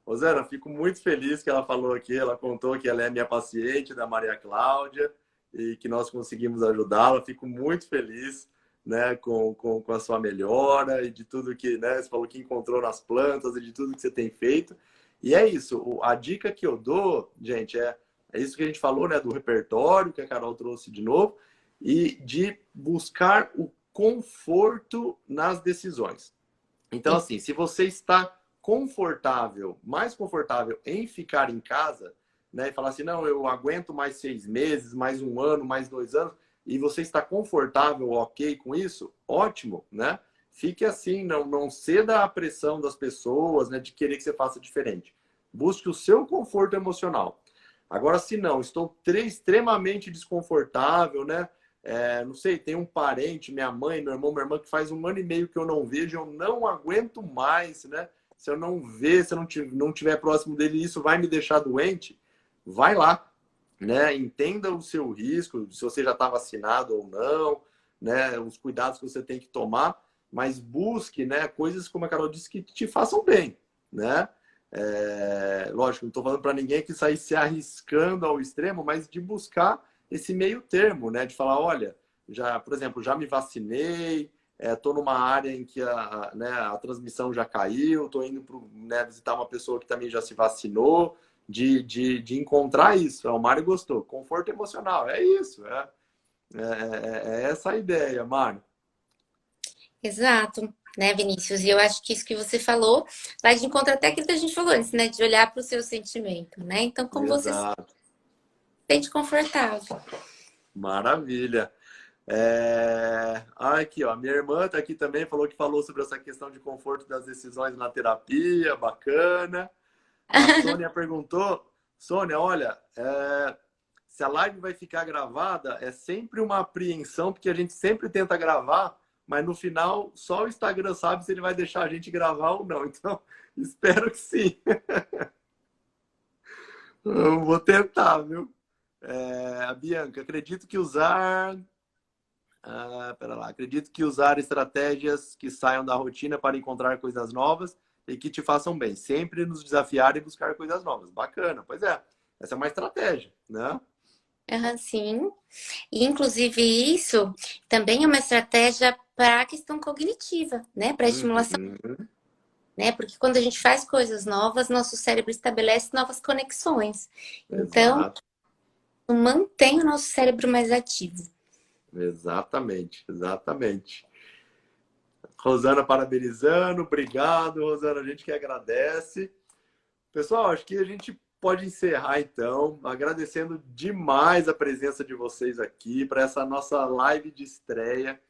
Rosana, fico muito feliz que ela falou aqui, ela contou que ela é minha paciente, da Maria Cláudia, e que nós conseguimos ajudá-la. Fico muito feliz, né, com a sua melhora e de tudo que, né, você falou que encontrou nas plantas e de tudo que você tem feito. E é isso, a dica que eu dou, gente, é isso que a gente falou, né, do repertório que a Carol trouxe de novo, e de buscar o conforto nas decisões. Então, assim, se você está mais confortável em ficar em casa, né, e falar assim, não, eu aguento mais 6 meses, mais 1 ano, mais 2 anos, e você está confortável, ok com isso, ótimo, né? Fique assim, não ceda à pressão das pessoas, né, de querer que você faça diferente. Busque o seu conforto emocional. Agora, se não, estou extremamente desconfortável, né? Não sei, tem um parente, minha mãe, meu irmão, minha irmã, que faz 1 ano e meio que eu não vejo, eu não aguento mais, né? Se eu não ver, se eu não tiver próximo dele, isso vai me deixar doente, vai lá, né? Entenda o seu risco, se você já está vacinado ou não, né? Os cuidados que você tem que tomar, mas busque, né, coisas, como a Carol disse, que te façam bem, né? Lógico, não estou falando para ninguém que sair se arriscando ao extremo, mas de buscar esse meio termo, né? De falar, olha, por exemplo, já me vacinei, estou numa área em que a transmissão já caiu, estou indo visitar uma pessoa que também já se vacinou, de encontrar isso. O Mário gostou. Conforto emocional, é isso. É essa a ideia, Mário. Exato, né, Vinícius? E eu acho que isso que você falou vai de encontro até aquilo que a gente falou antes, né? De olhar para o seu sentimento, né? Então, como você se sente confortável. Maravilha. Aqui, ó, minha irmã está aqui também, falou sobre essa questão de conforto das decisões na terapia, bacana. A Sônia perguntou, Sônia, olha, se a live vai ficar gravada, é sempre uma apreensão, porque a gente sempre tenta gravar, mas no final só o Instagram sabe se ele vai deixar a gente gravar ou não. Então, espero que sim. Eu vou tentar, viu? Bianca, acredito que usar... pera lá. Acredito que usar estratégias que saiam da rotina para encontrar coisas novas e que te façam bem. Sempre nos desafiar e buscar coisas novas. Bacana. Pois é. Essa é uma estratégia, né? Sim. E, inclusive, isso também é uma estratégia para a questão cognitiva, né? Para estimulação, né? Porque quando a gente faz coisas novas, nosso cérebro estabelece novas conexões. Então, Exato. mantém o nosso cérebro mais ativo. Exatamente, exatamente. Rosana parabenizando, obrigado, Rosana, a gente que agradece. Pessoal, acho que a gente pode encerrar então, agradecendo demais a presença de vocês aqui para essa nossa live de estreia.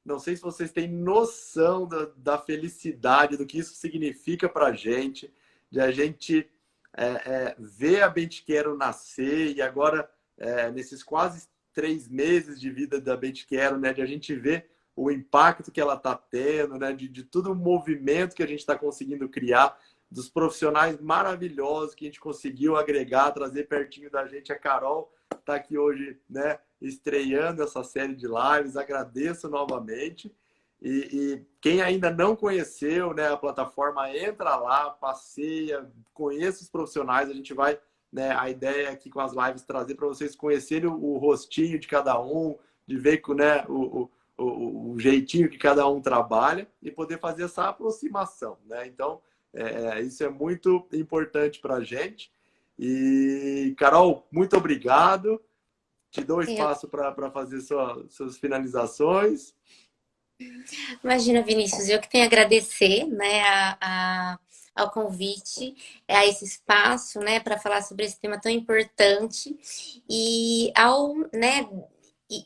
Não sei se vocês têm noção da felicidade, do que isso significa para a gente, de a gente ver a Bentiquero nascer e agora, nesses quase 3 meses de vida da Bentiquero, né, de a gente ver o impacto que ela está tendo, né, de todo o movimento que a gente está conseguindo criar, dos profissionais maravilhosos que a gente conseguiu agregar, trazer pertinho da gente. A Carol está aqui hoje, né, estreando essa série de lives. Agradeço novamente. E quem ainda não conheceu, né, a plataforma, entra lá, passeia, conheça os profissionais. A gente vai, né, a ideia aqui com as lives trazer para vocês conhecerem o rostinho de cada um, de ver, né, o jeitinho que cada um trabalha e poder fazer essa aproximação, né? Então, isso é muito importante para a gente. E, Carol, muito obrigado. Te dou espaço para fazer suas finalizações. Imagina, Vinícius, eu que tenho a agradecer, né, ao convite, a esse espaço, né, para falar sobre esse tema tão importante e né,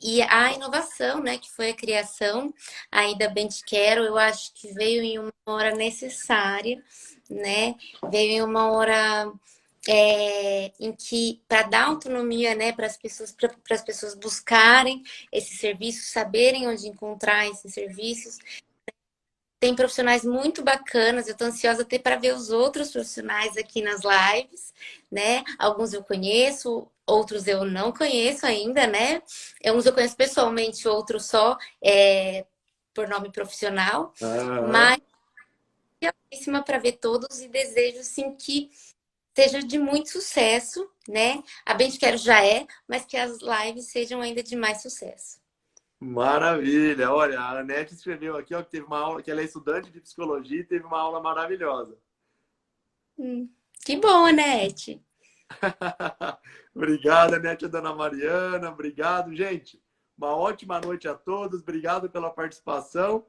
e a inovação, né, que foi a criação aí da Bentiquero, eu acho que veio em uma hora necessária, né, veio em uma hora em que, para dar autonomia, né, para as pessoas buscarem esses serviços, saberem onde encontrar esses serviços. Tem profissionais muito bacanas, eu tô ansiosa até para ver os outros profissionais aqui nas lives, né? Alguns eu conheço, outros eu não conheço ainda, né? Uns eu conheço pessoalmente, outros só por nome profissional. Mas eu para ver todos e desejo, sim, que seja de muito sucesso, né? A Bentiquero já mas que as lives sejam ainda de mais sucesso. Maravilha! Olha, a Anete escreveu aqui, ó, que teve uma aula, que ela é estudante de psicologia e teve uma aula maravilhosa. Que bom, Anete! Obrigado, Anete, Dona Mariana. Obrigado, gente. Uma ótima noite a todos. Obrigado pela participação.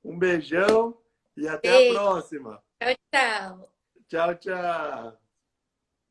Um beijão e até a próxima. Tchau, tchau. Tchau, tchau.